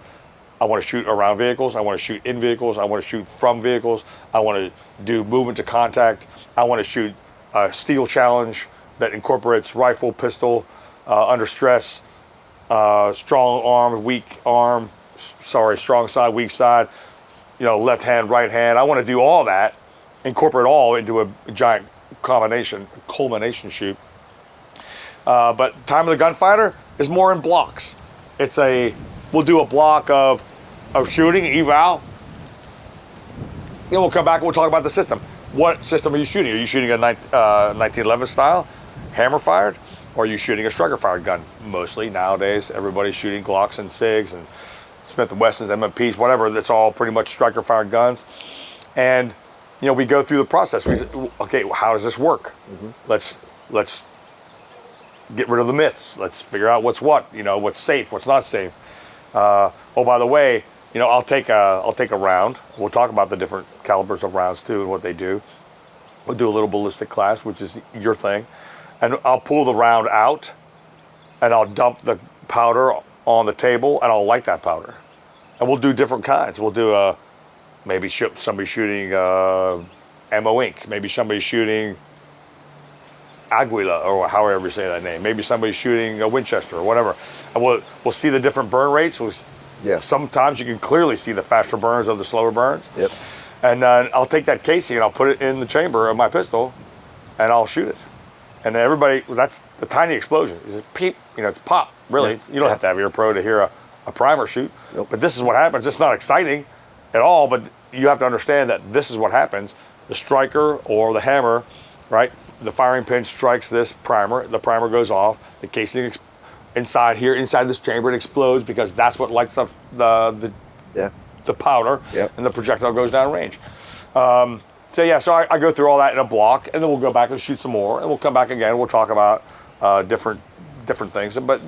C: I want to shoot around vehicles, I want to shoot in vehicles, I want to shoot from vehicles, I want to do movement to contact, I want to shoot a steel challenge that incorporates rifle, pistol, under stress, strong side, weak side, you know, left hand, right hand. I want to do all that, incorporate all into a giant culmination shoot. But Time of the Gunfighter is more in blocks. We'll do a block of shooting, eval. Then we'll come back and we'll talk about the system. What system are you shooting? Are you shooting a 1911 style, hammer fired? Or are you shooting a striker fired gun? Mostly nowadays, everybody's shooting Glocks and SIGs and Smith & Wessons, MMPs, whatever. That's all pretty much striker fired guns. And, you know, we go through the process. We say, okay, how does this work? Mm-hmm. Let's get rid of the myths. Let's figure out what's what, you know, what's safe, what's not safe. Oh, by the way, you know, I'll take a round. We'll talk about the different calibers of rounds too and what they do. We'll do a little ballistic class, which is your thing. And I'll pull the round out and I'll dump the powder on the table and I'll light that powder. And we'll do different kinds. We'll do maybe somebody shooting ammo ink. Maybe somebody shooting Aguila, or however you say that name. Maybe somebody's shooting a Winchester or whatever. And we'll see the different burn rates.
B: Yeah.
C: Sometimes you can clearly see the faster burns of the slower burns.
B: Yep.
C: And I'll take that casing and I'll put it in the chamber of my pistol and I'll shoot it. And everybody, that's the tiny explosion. It's a peep, you know, it's pop, really. Yeah. You don't have to have your pro to hear a primer shoot.
B: Nope.
C: But this is what happens. It's not exciting at all, but you have to understand that this is what happens. The striker or the hammer, right? The firing pin strikes this primer. The primer goes off. The casing inside this chamber, it explodes because that's what lights up the powder.
B: Yep.
C: And the projectile goes down range. So I go through all that in a block, and then we'll go back and shoot some more, and we'll come back again. We'll talk about different things, but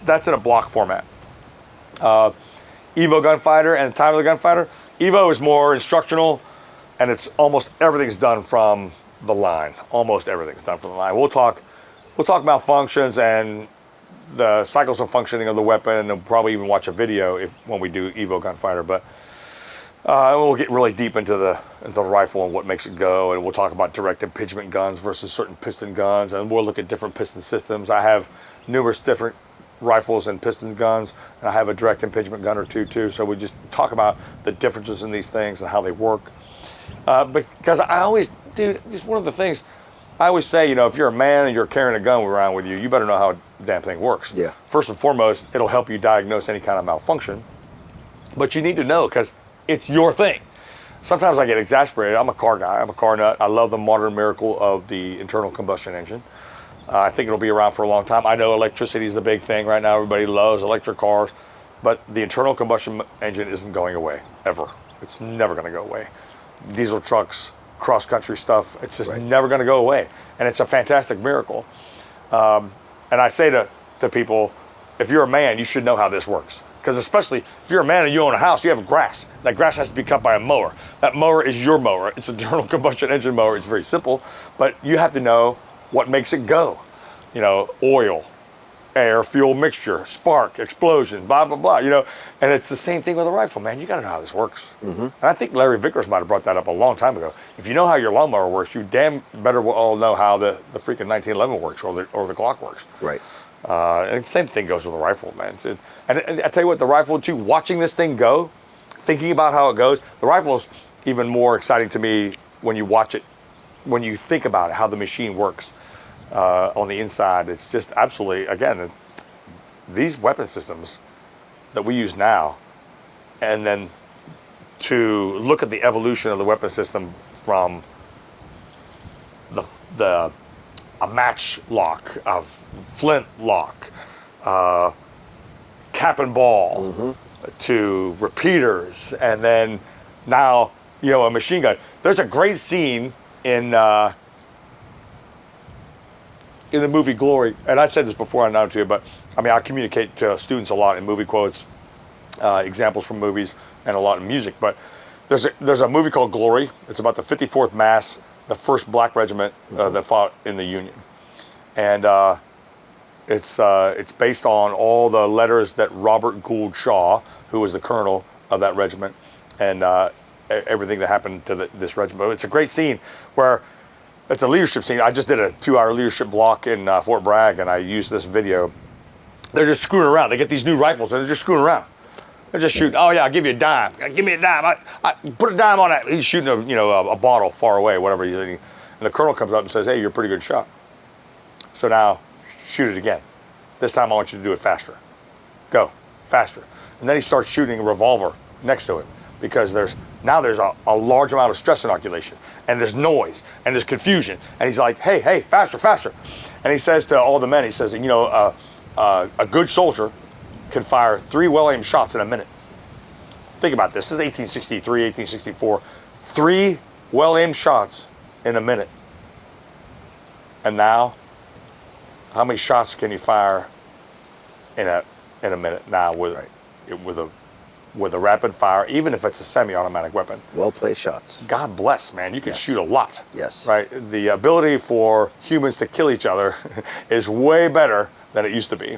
C: that's in a block format. Evo Gunfighter and Time of the Gunfighter. Evo is more instructional, and it's almost everything's done from the line. Almost everything's done from the line. We'll talk malfunctions and the cycles of functioning of the weapon, and we'll probably even watch a video when we do Evo Gunfighter. But we'll get really deep into the rifle and what makes it go, and we'll talk about direct impingement guns versus certain piston guns, and we'll look at different piston systems. I have numerous different rifles and piston guns, and I have a direct impingement gun or two too. So we just talk about the differences in these things and how they work. Because I always, dude, just one of the things I always say, you know, if you're a man and you're carrying a gun around with you, you better know how the damn thing works.
B: Yeah.
C: First and foremost, it'll help you diagnose any kind of malfunction, but you need to know because it's your thing. Sometimes I get exasperated. I'm a car guy. I'm a car nut. I love the modern miracle of the internal combustion engine. I think it'll be around for a long time. I know electricity is the big thing right now. Everybody loves electric cars, but the internal combustion engine isn't going away, ever. It's never going to go away. Diesel trucks, cross-country stuff, it's just never going to go away. And it's a fantastic miracle. And I say to people, if you're a man, you should know how this works. Because especially if you're a man and you own a house, you have grass. That grass has to be cut by a mower. That mower is your mower. It's an internal combustion engine mower. It's very simple, but you have to know what makes it go. You know, oil, air, fuel mixture, spark, explosion, blah, blah, blah, you know. And it's the same thing with a rifle, man. You got to know how this works. And I think Larry Vickers might have brought that up a long time ago. If you know how your lawnmower works, you damn better all know how the freaking 1911 works or the Glock works.
B: Right.
C: And the same thing goes with the rifle, man. And I tell you what, the rifle too, watching this thing go, thinking about how it goes, the rifle is even more exciting to me when you watch it, when you think about it, how the machine works on the inside. It's just absolutely, again, these weapon systems that we use now, and then to look at the evolution of the weapon system from a matchlock, a flintlock, cap and ball, to repeaters, and then now, you know, a machine gun. There's a great scene in the movie Glory, and I said this before, I know to you, but I mean, I communicate to students a lot in movie quotes, examples from movies, and a lot in music. But there's a movie called Glory. It's about the 54th Mass, the first black regiment that fought in the Union, and it's based on all the letters that Robert Gould Shaw, who was the colonel of that regiment, and everything that happened to this regiment. But it's a great scene where it's a leadership scene. I just did a 2-hour leadership block in Fort Bragg, and I used this video. They're just screwing around. They get these new rifles, and they're just screwing around. They're just shooting. Oh yeah, I'll give you a dime. Give me a dime. I put a dime on that. He's shooting a bottle far away, whatever he's thinking. And the colonel comes up and says, "Hey, you're a pretty good shot. So now shoot it again. This time I want you to do it faster. Go faster." And then he starts shooting a revolver next to it, because there's a large amount of stress inoculation, and there's noise, and there's confusion. And he's like, hey, faster, faster. And he says to all the men, he says, a good soldier can fire 3 well-aimed shots in a minute. Think about this. This is 1863, 1864. 3 well-aimed shots in a minute. And now, how many shots can you fire in a minute now with a rapid fire, even if it's a semi-automatic weapon?
B: Well-placed shots.
C: God bless, man. You can shoot a lot.
B: Yes.
C: Right? The ability for humans to kill each other is way better than it used to be.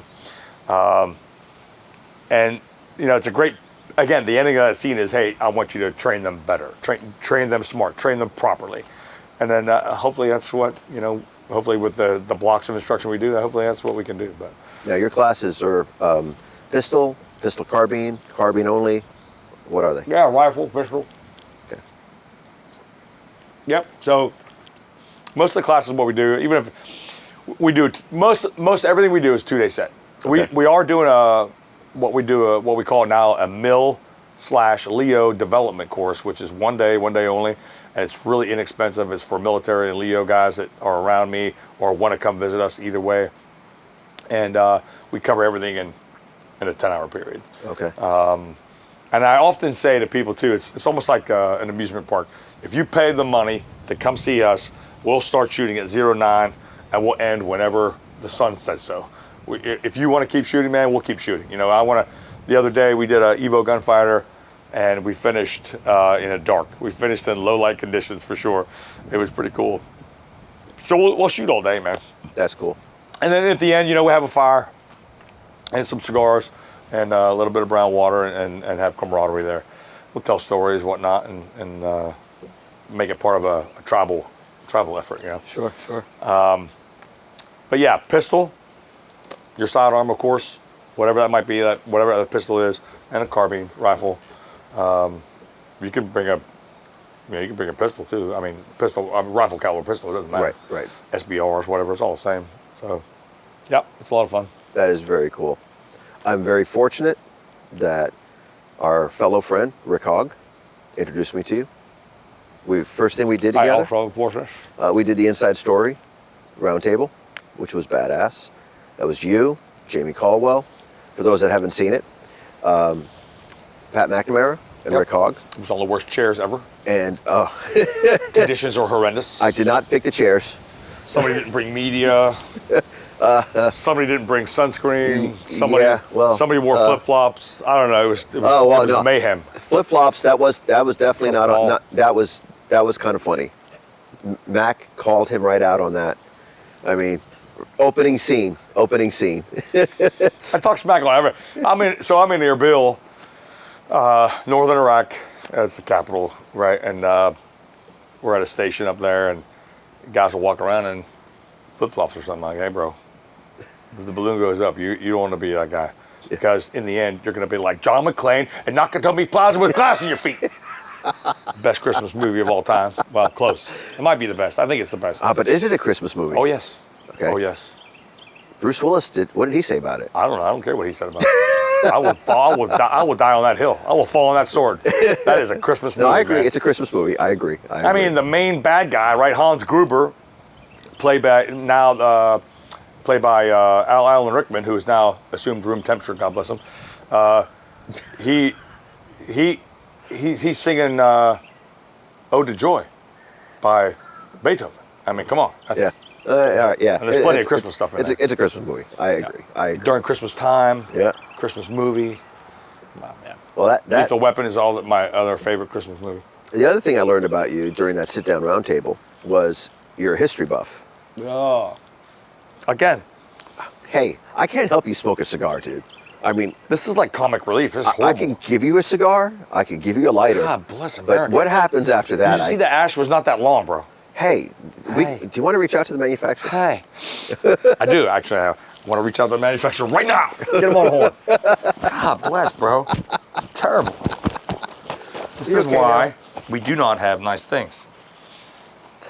C: And, it's a great, again, the ending of that scene is, hey, I want you to train them better. Train them smart. Train them properly. And then hopefully that's what, hopefully with the blocks of instruction we do, hopefully that's what we can do. But
B: now your classes are pistol carbine only. What are they?
C: Yeah, rifle, pistol.
B: Okay.
C: Yep. So most of the classes, what we do, even if we do most everything we do is 2-day set.
B: Okay.
C: We are doing what we call now a MIL/LEO development course, which is 1 day only, and it's really inexpensive. It's for military and LEO guys that are around me or want to come visit us either way, and we cover everything in a 10-hour period.
B: Okay.
C: And I often say to people too, it's almost like an amusement park. If you pay the money to come see us, we'll start shooting at 09 and we'll end whenever the sun says so. If you want to keep shooting, man, we'll keep shooting. The other day we did a Evo gunfighter, and we finished in the dark. We finished in low light conditions for sure. It was pretty cool. So we'll shoot all day, man.
B: That's cool.
C: And then at the end, we have a fire and some cigars and a little bit of brown water and have camaraderie there. We'll tell stories, whatnot, and make it part of a tribal effort,
B: Sure.
C: But yeah, pistol, your sidearm, of course, whatever that might be, whatever the pistol is, and a carbine, rifle. You can bring a pistol too. I mean, rifle caliber pistol, it doesn't matter.
B: Right.
C: SBRs, whatever, it's all the same. So, yeah, it's a lot of fun.
B: That is very cool. I'm very fortunate that our fellow friend, Rick Hogg, introduced me to you. First thing we did together,
C: I also fortunate.
B: We did the Inside Story Roundtable, which was badass. That was you, Jamie Caldwell, for those that haven't seen it, Pat McNamara and Rick Hogg.
C: It was all the worst chairs ever.
B: And
C: conditions are horrendous.
B: I did not pick the chairs.
C: Somebody didn't bring media. Somebody didn't bring sunscreen. Somebody wore flip-flops. I don't know. It was mayhem.
B: Flip-flops. That was definitely not. That was kind of funny. Mac called him right out on that. I mean, opening scene.
C: I talk smack on every. I'm in Erbil, northern Iraq. That's the capital, right? And we're at a station up there, and guys will walk around in flip-flops or something. Like, hey, bro, as the balloon goes up, you don't want to be that guy. Because in the end, you're going to be like John McClane and Nakatomi Plaza with glass in your feet. Best Christmas movie of all time. Well, close. It might be the best. I think it's the best.
B: But is it a Christmas movie?
C: Oh, yes.
B: Okay.
C: Oh, yes.
B: Bruce Willis what did he say about it?
C: I don't know. I don't care what he said about it. I will die on that hill. I will fall on that sword. That is a Christmas movie.
B: No, I agree.
C: Man.
B: It's a Christmas movie. I agree.
C: I mean, the main bad guy, right? Hans Gruber, played by Alan Rickman, who is now assumed room temperature. God bless him. He's singing "Ode to Joy" by Beethoven. I mean, come on.
B: Yeah. Yeah.
C: And there's plenty of Christmas stuff in there.
B: It's a Christmas movie. I agree.
C: Yeah.
B: I agree.
C: During Christmas time.
B: Yeah.
C: Christmas movie. Come on, man.
B: Well, that
C: Lethal Weapon is my other favorite Christmas movie.
B: The other thing I learned about you during that sit-down roundtable was you're a history buff.
C: Oh. Again.
B: Hey, I can't help you smoke a cigar, dude. I mean,
C: this is like comic relief. This is horrible.
B: I can give you a cigar. I can give you a lighter.
C: God bless America.
B: But what happens after that?
C: You see, the ash was not that long, bro.
B: Hey,
C: Hey.
B: do you want to reach out to the manufacturer?
C: Hey. I do, actually. I want to reach out to the manufacturer right now. Get him on the horn. God bless, bro. It's terrible. This is
B: okay
C: why we do not have nice things.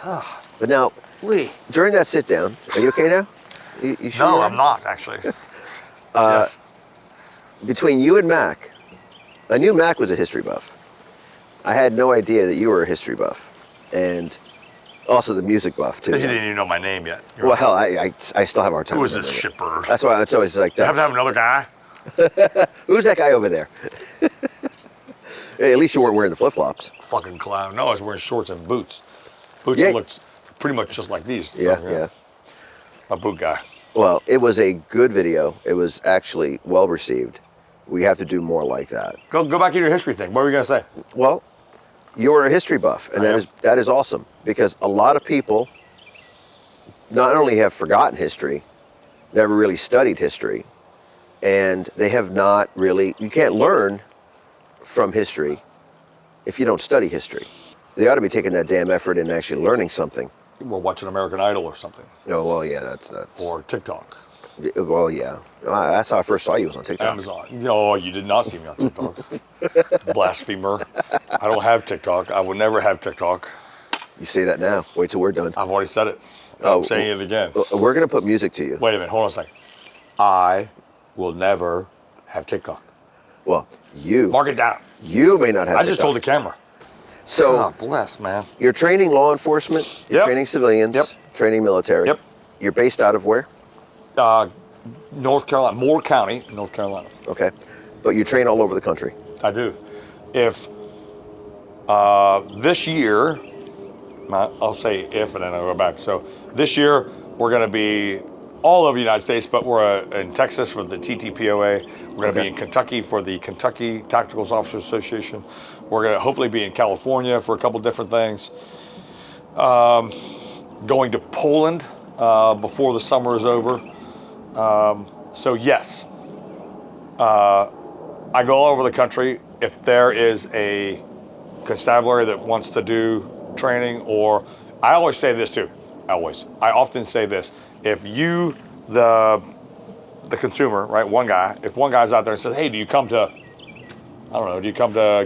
C: God.
B: But now,
C: Lee.
B: during that sit down, are you okay now? You sure?
C: No, I'm not, actually. Yes.
B: Between you and Mac, I knew Mac was a history buff. I had no idea that you were a history buff. And also the music buff, too.
C: Because you didn't even know my name yet.
B: Well, hell, I still have a hard time.
C: Who is this
B: remembering it.
C: shipper?
B: That's why it's always like,
C: Do I have to have another guy?
B: who's that guy over there? Hey, at least you weren't wearing the flip-flops.
C: Fucking clown. No, I was wearing shorts and boots. Boots
B: Yeah.
C: that looked pretty much just like these. So,
B: Yeah.
C: A boot guy.
B: Well, it was a good video. It was actually well received. We have to do more like that.
C: Go back to your history thing. What were you going to say?
B: Well, you're a history buff, and
C: I am.
B: that is awesome, because a lot of people not only have forgotten history, never really studied history, and they have not really, you can't learn from history if you don't study history. They ought to be taking that damn effort and actually learning something.
C: We're watching American Idol or something.
B: Oh, well, yeah, that's
C: Or TikTok.
B: well, yeah. That's how I first saw you, was on TikTok.
C: Amazon. No, you did not see me on TikTok. Blasphemer. I don't have TikTok. I will never have TikTok.
B: You say that now. Wait till we're done.
C: I've already said it.
B: Oh,
C: I'm saying it again.
B: We're going to put music to you.
C: Wait a minute. Hold on a second. I will never have TikTok.
B: Well, you.
C: Mark it down.
B: You may not have
C: I
B: TikTok.
C: just told the camera.
B: So,
C: God bless, man.
B: you're training law enforcement, you're
C: Yep.
B: training civilians,
C: Yep.
B: training military.
C: Yep.
B: You're based out of where?
C: North Carolina, Moore County, North Carolina.
B: Okay. But you train all over the country.
C: I do. If this year, I'll say if and then I'll go back. So this year we're going to be all over the United States, but we're in Texas for the TTPOA. We're going to be in Kentucky for the Kentucky Tactical Officers Association. We're going to hopefully be in California for a couple different things. Going to Poland before the summer is over. So yes, I go all over the country. If there is a constabulary that wants to do training, or I always say this too. I often say this: if you, the consumer, right, if one guy's out there and says, "Hey, do you come to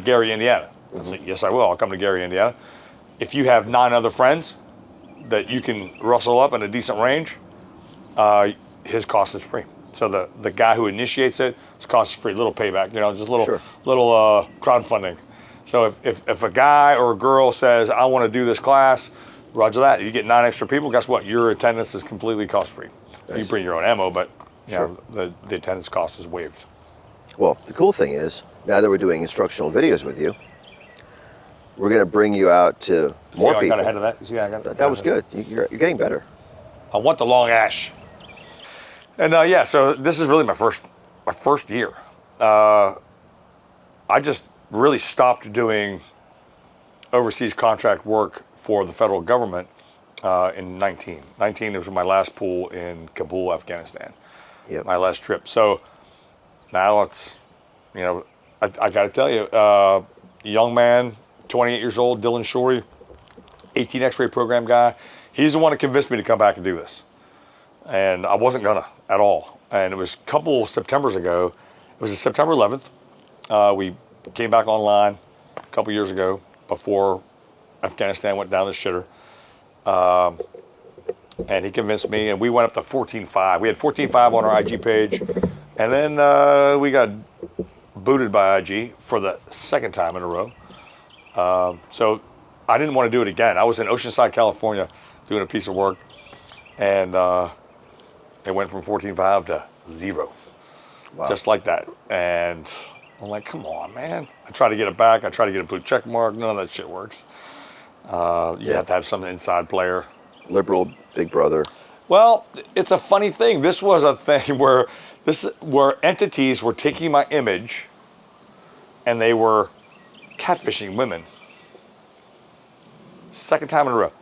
C: Gary, Indiana?" I say, "Yes, I will. I'll come to Gary, Indiana." If you have 9 other friends that you can rustle up in a decent range, his cost is free. So the guy who initiates it, his cost is free. Little payback, just little crowdfunding. So if a guy or a girl says, "I want to do this class," roger that. You get 9 extra people. Guess what? Your attendance is completely cost free. Nice. You bring your own ammo, but the attendance cost is waived.
B: Well, the cool thing is, now that we're doing instructional videos with you, we're going to bring you out to more people.
C: I got ahead of that. See, I got
B: that was good. You're getting better.
C: I want the long ash. And so this is really my first year. I just really stopped doing overseas contract work for the federal government in 19. 19 was my last pool in Kabul, Afghanistan.
B: Yep.
C: My last trip. So now it's, you know, I got to tell you, young man, 28 years old, Dylan Shorey, 18 X-ray program guy. He's the one that convinced me to come back and do this. And I wasn't gonna at all. And it was a couple Septembers ago. It was September 11th. We came back online a couple years ago before Afghanistan went down the shitter. And he convinced me, and we went up to 14.5. We had 14.5 on our IG page. And then we got booted by IG for the second time in a row. So I didn't want to do it again. I was in Oceanside, California, doing a piece of work, and it went from 14.5 to 0.
B: Wow.
C: Just like that. And I'm like, come on, man. I try to get it back. I try to get a blue check mark. None of that shit works. You have to have some inside player.
B: Liberal Big Brother.
C: Well, it's a funny thing. This was a thing where entities were taking my image and they were catfishing women. Second time in a row.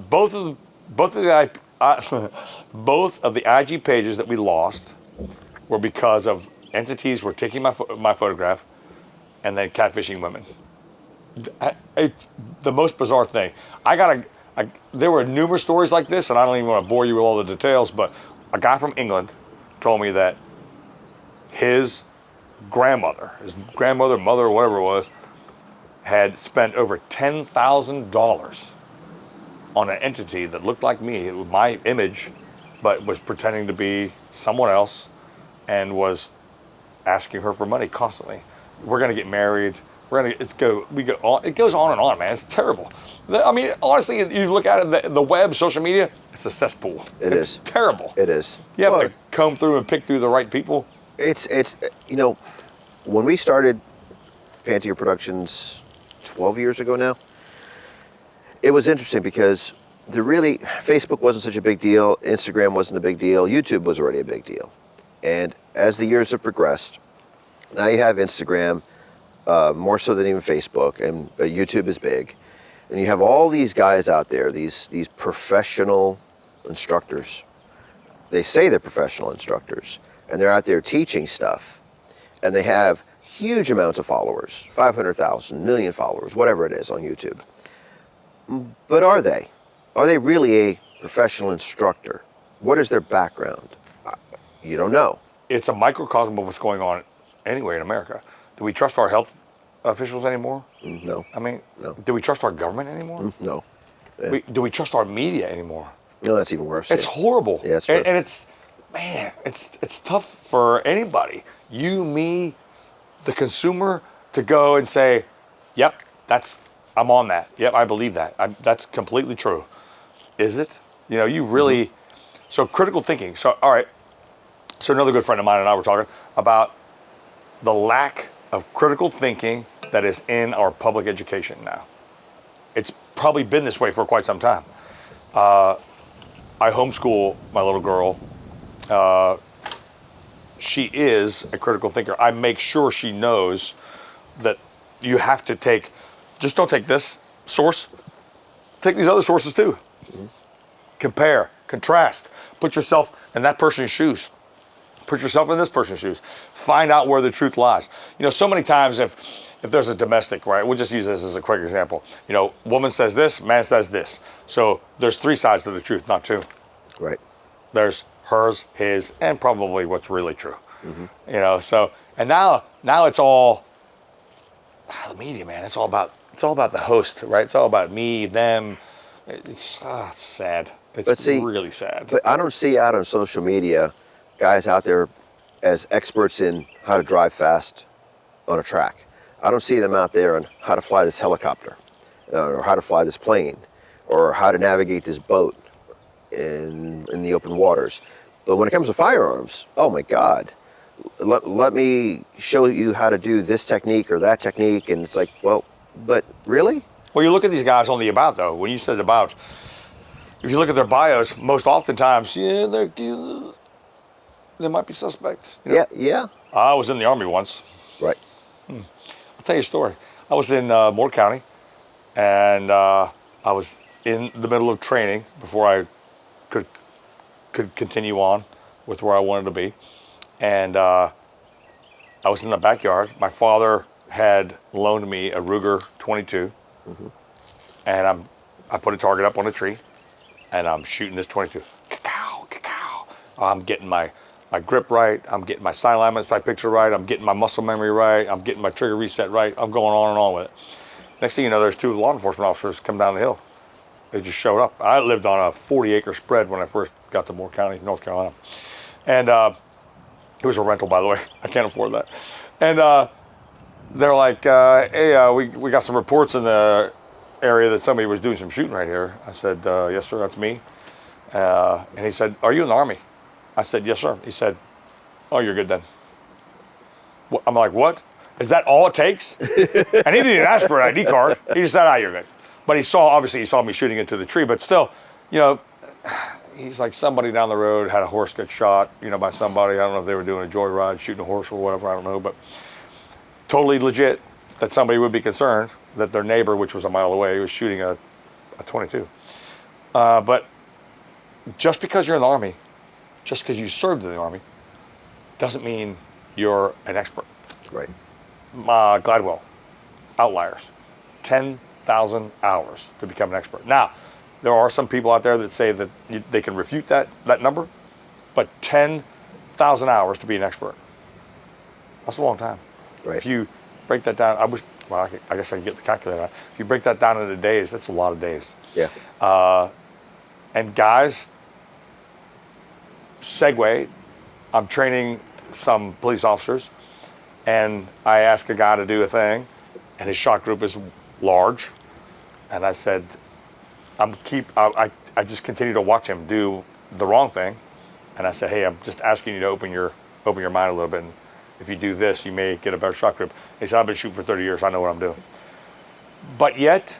C: Both of the IG pages that we lost were because of entities were taking my photograph and then catfishing women. It's the most bizarre thing. There were numerous stories like this, and I don't even want to bore you with all the details, but a guy from England told me that his grandmother, mother, whatever it was, had spent over $10,000 on an entity that looked like me, my image, but was pretending to be someone else and was asking her for money constantly. We're going to get married. It goes on and on, man. It's terrible. I mean, honestly, you look at it, the web, social media, it's a cesspool. It's terrible.
B: It is.
C: You have to comb through and pick through the right people.
B: It's when we started Panteao Productions 12 years ago now, it was interesting because Facebook wasn't such a big deal, Instagram wasn't a big deal, YouTube was already a big deal. And as the years have progressed, now you have Instagram, more so than even Facebook, and YouTube is big. And you have all these guys out there, these professional instructors. They say they're professional instructors, and they're out there teaching stuff. And they have huge amounts of followers, 500,000, million followers, whatever it is on YouTube. But are they? Are they really a professional instructor? What is their background? You don't know.
C: It's a microcosm of what's going on anywhere in America. Do we trust our health officials anymore?
B: No.
C: I mean,
B: no.
C: Do we trust our government anymore?
B: No. Yeah.
C: Do we trust our media anymore?
B: No, that's even worse.
C: It's horrible.
B: Yeah, that's true.
C: And it's, man, it's tough for anybody. You, me, the consumer, to go and say, yep, I'm on that. Yep, I believe that. That's completely true. Is it? You know, you really, so critical thinking. So, all right. So another good friend of mine and I were talking about the lack of critical thinking that is in our public education now. It's probably been this way for quite some time. I homeschool my little girl. She is a critical thinker. I make sure she knows that you have to just don't take this source, take these other sources too. Compare, contrast, put yourself in that person's shoes. Put yourself in this person's shoes. Find out where the truth lies. You know, so many times if there's a domestic, right, we'll just use this as a quick example. You know, woman says this, man says this. So there's 3 sides to the truth, not 2.
B: Right.
C: There's hers, his, and probably what's really true. You know, so, and now it's all, the media, man, it's all about the host, right? It's all about me, them. It's sad. It's really sad.
B: But I don't see out on social media guys out there as experts in how to drive fast on a track. I don't see them out there on how to fly this helicopter, or how to fly this plane, or how to navigate this boat in the open waters. But when it comes to firearms, oh my God, let me show you how to do this technique or that technique. And it's like, well, but really?
C: Well, you look at these guys on the about, though. When you said about, if you look at their bios, most oftentimes, yeah, they might be suspect. You know?
B: Yeah.
C: I was in the Army once.
B: Right.
C: I'll tell you a story. I was in Moore County, and I was in the middle of training before I could continue on with where I wanted to be. And I was in the backyard. My father had loaned me a Ruger 22. And I put a target up on a tree, and I'm shooting this 22. Ka-cow, ka-cow. I'm getting my grip right. I'm getting my sight alignment, sight picture right. I'm getting my muscle memory right. I'm getting my trigger reset right. I'm going on and on with it. Next thing you know, there's 2 law enforcement officers come down the hill. They just showed up. I lived on a 40-acre spread when I first got to Moore County, North Carolina. And it was a rental, by the way. I can't afford that. And they're like, hey, we got some reports in the area that somebody was doing some shooting right here. I said, yes, sir, that's me. And he said, are you in the Army? I said, yes, sir. He said, oh, you're good then. I'm like, what? Is that all it takes? And he didn't even ask for an ID card. He just said, you're good. But obviously he saw me shooting into the tree, but still, you know, he's like, somebody down the road had a horse get shot, you know, by somebody. I don't know if they were doing a joyride, shooting a horse or whatever, I don't know, but totally legit that somebody would be concerned that their neighbor, which was a mile away, was shooting a 22. But just because you're in the Army, just because you served in the Army, doesn't mean you're an expert.
B: Right.
C: Gladwell, outliers, 10,000 hours to become an expert. Now, there are some people out there that say that they can refute that number, but 10,000 hours to be an expert, that's a long time.
B: Right.
C: If you break that down, I guess I can get the calculator out. If you break that down into days, that's a lot of days.
B: Yeah.
C: And guys, segue, I'm training some police officers, and I ask a guy to do a thing, and his shot group is large, and I said, I just continue to watch him do the wrong thing, and I said, hey, I'm just asking you to open your mind a little bit, and if you do this, you may get a better shot group. He said, I've been shooting for 30 years, I know what I'm doing. But yet,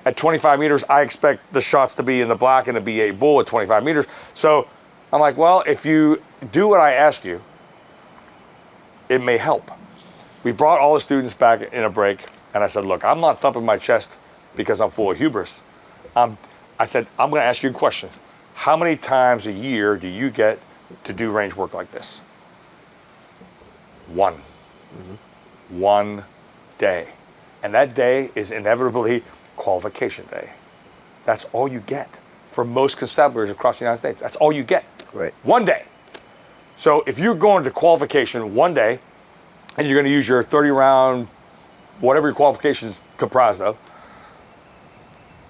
C: at 25 meters, I expect the shots to be in the black and to be a bull at 25 meters. So I'm like, well, if you do what I ask you, it may help. We brought all the students back in a break, and I said, look, I'm not thumping my chest because I'm full of hubris. I said, I'm going to ask you a question. How many times a year do you get to do range work like this? 1. Mm-hmm. 1 day. And that day is inevitably qualification day. That's all you get. For most constabularies across the United States, that's all you get.
B: Right.
C: 1 day. So if you're going to qualification 1 day, and you're going to use your 30 round, whatever your qualification is comprised of,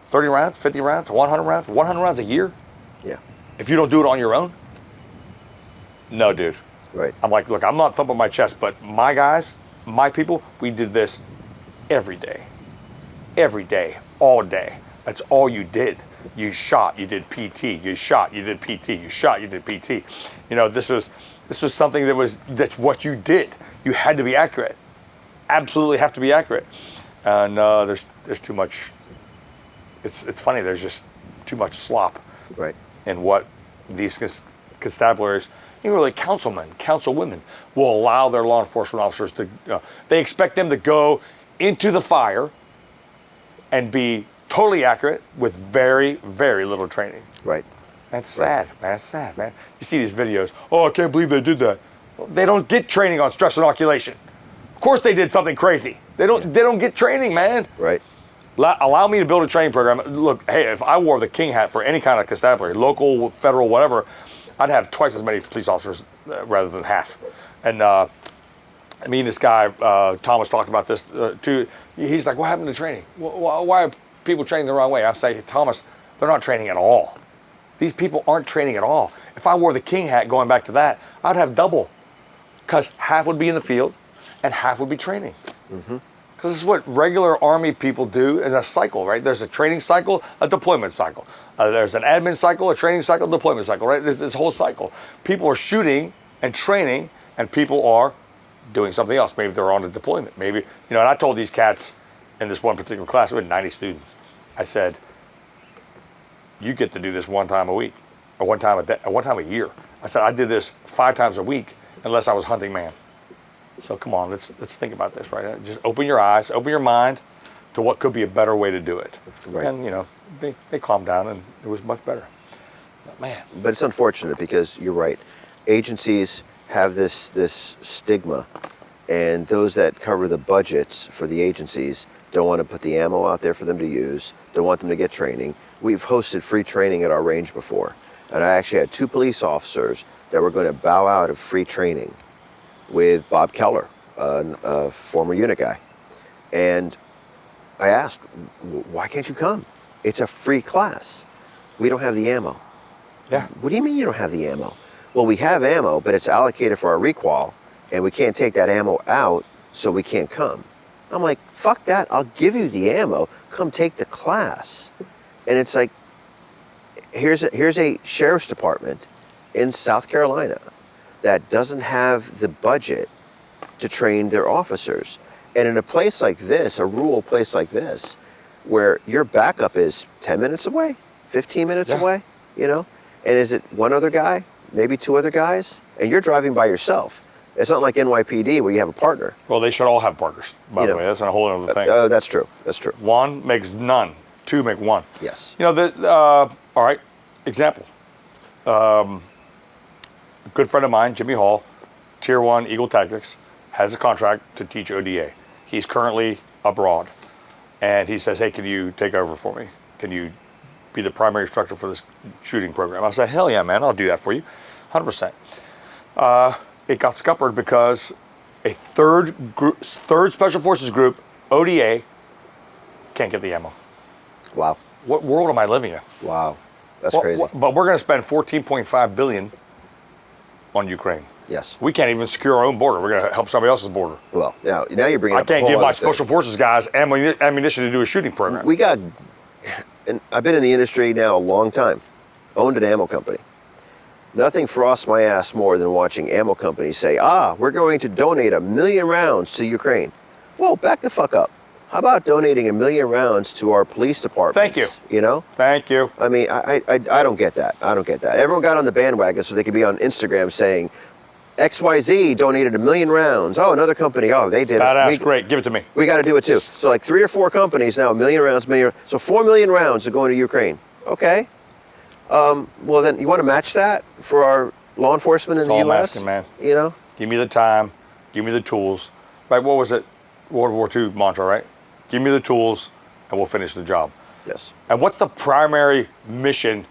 C: 30 rounds, 50 rounds, 100 rounds a year?
B: Yeah.
C: If you don't do it on your own? No, dude.
B: Right.
C: I'm like, look, I'm not thumping my chest, but my guys, my people, we did this every day. Every day, all day. That's all you did. You shot, you did PT. You shot, you did PT. You shot, you did PT. You know, this was something that's what you did. You had to be accurate. Absolutely have to be accurate. And there's too much. It's funny. There's just too much slop.
B: Right.
C: In what these constabularies, really councilmen, councilwomen, will allow their law enforcement officers to. They expect them to go into the fire and be totally accurate with very, very little training.
B: Right.
C: That's sad, man. That's sad, man. You see these videos. Oh, I can't believe they did that. Well, they don't get training on stress inoculation. Of course, they did something crazy. They don't get training, man.
B: Right.
C: Allow me to build a training program. Look, hey, if I wore the king hat for any kind of constabulary, local, federal, whatever, I'd have twice as many police officers rather than half. And me and this guy, Thomas, talked about this too. He's like, what happened to training? Why are people training the wrong way? I say, Thomas, they're not training at all. These people aren't training at all. If I wore the king hat, going back to that, I'd have double. Because half would be in the field and half would be training. Mm-hmm. Because this is what regular Army people do in a cycle, right? There's a training cycle, a deployment cycle. There's an admin cycle, a training cycle, a deployment cycle, right? This whole cycle. People are shooting and training, and people are doing something else. Maybe they're on a deployment. Maybe, and I told these cats in this one particular class, we had 90 students. I said, you get to do this 1 time a week, or 1 time a day, or 1 time a year. I said, I did this 5 times a week, unless I was hunting man. So come on, let's think about this, right? Just open your eyes, open your mind to what could be a better way to do it.
B: Right.
C: And, they calmed down and it was much better. But man.
B: But it's unfortunate because you're right. Agencies have this stigma, and those that cover the budgets for the agencies don't want to put the ammo out there for them to use, don't want them to get training. We've hosted free training at our range before, and I actually had 2 police officers that were going to bow out of free training with Bob Keller, a former unit guy. And I asked, why can't you come? It's a free class. We don't have the ammo.
C: Yeah.
B: What do you mean you don't have the ammo? Well, we have ammo, but it's allocated for our requal, and we can't take that ammo out, so we can't come. I'm like, fuck that, I'll give you the ammo, come take the class. And it's like, here's a sheriff's department in South Carolina that doesn't have the budget to train their officers. And in a place like this, a rural place like this, where your backup is 10 minutes away, 15 minutes away, you know? And is it one other guy, maybe 2 other guys? And you're driving by yourself. It's not like NYPD where you have a partner.
C: Well, they should all have partners, by the way. That's a whole other thing.
B: That's true. That's true.
C: 1 makes none. 2 make 1.
B: Yes.
C: You know, all right, example. A good friend of mine, Jimmy Hall, Tier 1 Eagle Tactics, has a contract to teach ODA. He's currently abroad. And he says, hey, can you take over for me? Can you be the primary instructor for this shooting program? I said, hell yeah, man, I'll do that for you, 100%. It got scuppered because a third Special Forces group, ODA, can't get the ammo.
B: Wow.
C: What world am I living in?
B: Wow. That's crazy.
C: But we're going to spend $14.5 billion on Ukraine.
B: Yes.
C: We can't even secure our own border. We're going to help somebody else's border.
B: Well, now you're bringing up a
C: I can't
B: whole
C: give my
B: other thing.
C: Special Forces guys ammunition to do a shooting program.
B: We got, and I've been in the industry now a long time, owned an ammo company. Nothing frosts my ass more than watching ammo companies say, we're going to donate 1 million rounds to Ukraine. Whoa, back the fuck up. How about donating 1 million rounds to our police departments?
C: Thank you.
B: You know?
C: Thank you.
B: I mean, I don't get that. I don't get that. Everyone got on the bandwagon so they could be on Instagram saying, XYZ donated 1 million rounds. Oh, another company, they did it.
C: Badass, great, give it to me.
B: We got to do it too. So like 3 or 4 companies now, 1 million rounds, so 4 million rounds are going to Ukraine. Okay. Well then, you want to match that for our law enforcement in the U.S.?
C: That's all I'm asking, man.
B: You know?
C: Give me the time, give me the tools. Right, what was it? World War II mantra, right? Give me the tools and we'll finish the job.
B: Yes.
C: And what's the primary mission?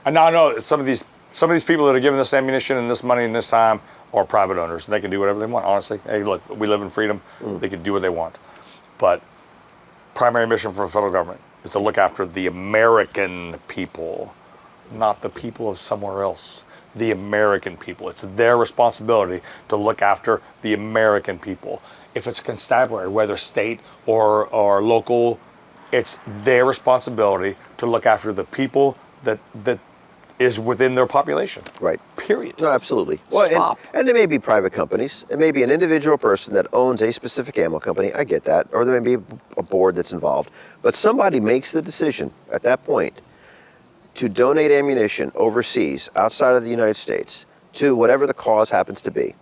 C: And now I know some of these people that are giving this ammunition and this money and this time are private owners. They can do whatever they want, honestly. Hey, look, we live in freedom. They can do what they want. But primary mission for the federal government is to look after the American people, not the people of somewhere else. The American people. It's their responsibility to look after the American people. If it's a constabulary, whether state or local, it's their responsibility to look after the people that is within their population.
B: Right.
C: Period.
B: No, absolutely. Well,
C: Stop.
B: And there may be private companies. It may be an individual person that owns a specific ammo company. I get that. Or there may be a board that's involved. But somebody makes the decision at that point to donate ammunition overseas, outside of the United States, to whatever the cause happens to be.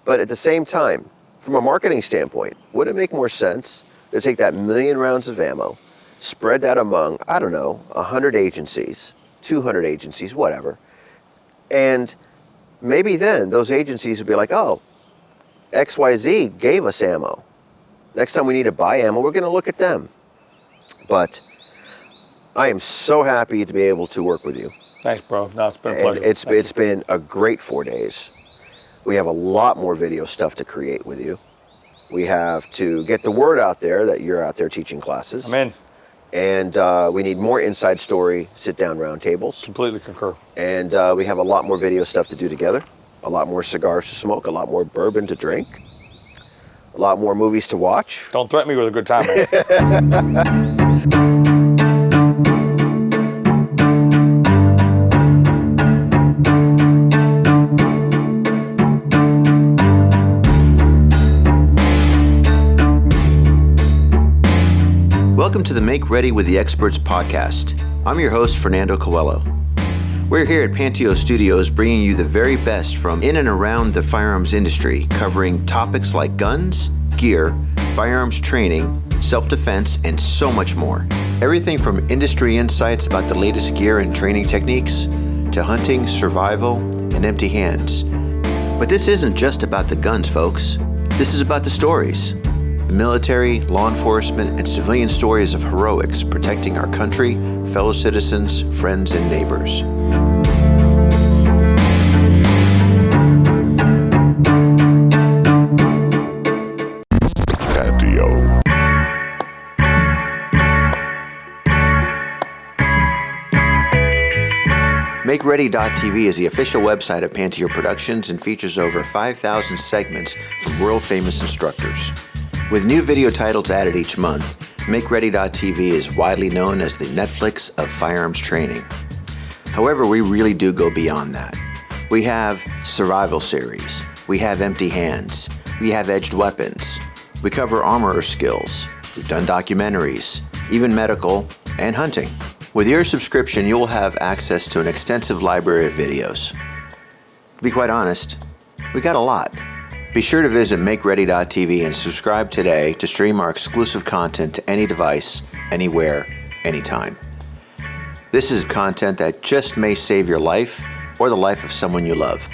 B: But at the same time, from a marketing standpoint, would it make more sense to take that 1 million rounds of ammo, spread that among, 100 agencies, 200 agencies, whatever, and maybe then those agencies would be like, XYZ gave us ammo. Next time we need to buy ammo, we're going to look at them. But I am so happy to be able to work with you.
C: Thanks, bro. No, it's been a pleasure.
B: It's been a great 4 days. We have a lot more video stuff to create with you. We have to get the word out there that you're out there teaching classes.
C: I'm in.
B: And we need more inside story sit-down roundtables.
C: Completely concur.
B: And we have a lot more video stuff to do together. A lot more cigars to smoke. A lot more bourbon to drink. A lot more movies to watch.
C: Don't threaten me with a good time, man.
A: Welcome to the Make Ready with the Experts podcast. I'm your host, Fernando Coelho. We're here at Panteao Studios bringing you the very best from in and around the firearms industry, covering topics like guns, gear, firearms training, self-defense, and so much more. Everything from industry insights about the latest gear and training techniques to hunting, survival, and empty hands. But this isn't just about the guns, folks. This is about the stories. The military, law enforcement, and civilian stories of heroics protecting our country, fellow citizens, friends, and neighbors.
D: Panteao.
A: MakeReady.tv is the official website of Panteao Productions and features over 5,000 segments from world-famous instructors. With new video titles added each month, MakeReady.tv is widely known as the Netflix of firearms training. However, we really do go beyond that. We have survival series, we have empty hands, we have edged weapons, we cover armorer skills, we've done documentaries, even medical, and hunting. With your subscription, you will have access to an extensive library of videos. To be quite honest, we got a lot. Be sure to visit MakeReady.tv and subscribe today to stream our exclusive content to any device, anywhere, anytime. This is content that just may save your life or the life of someone you love.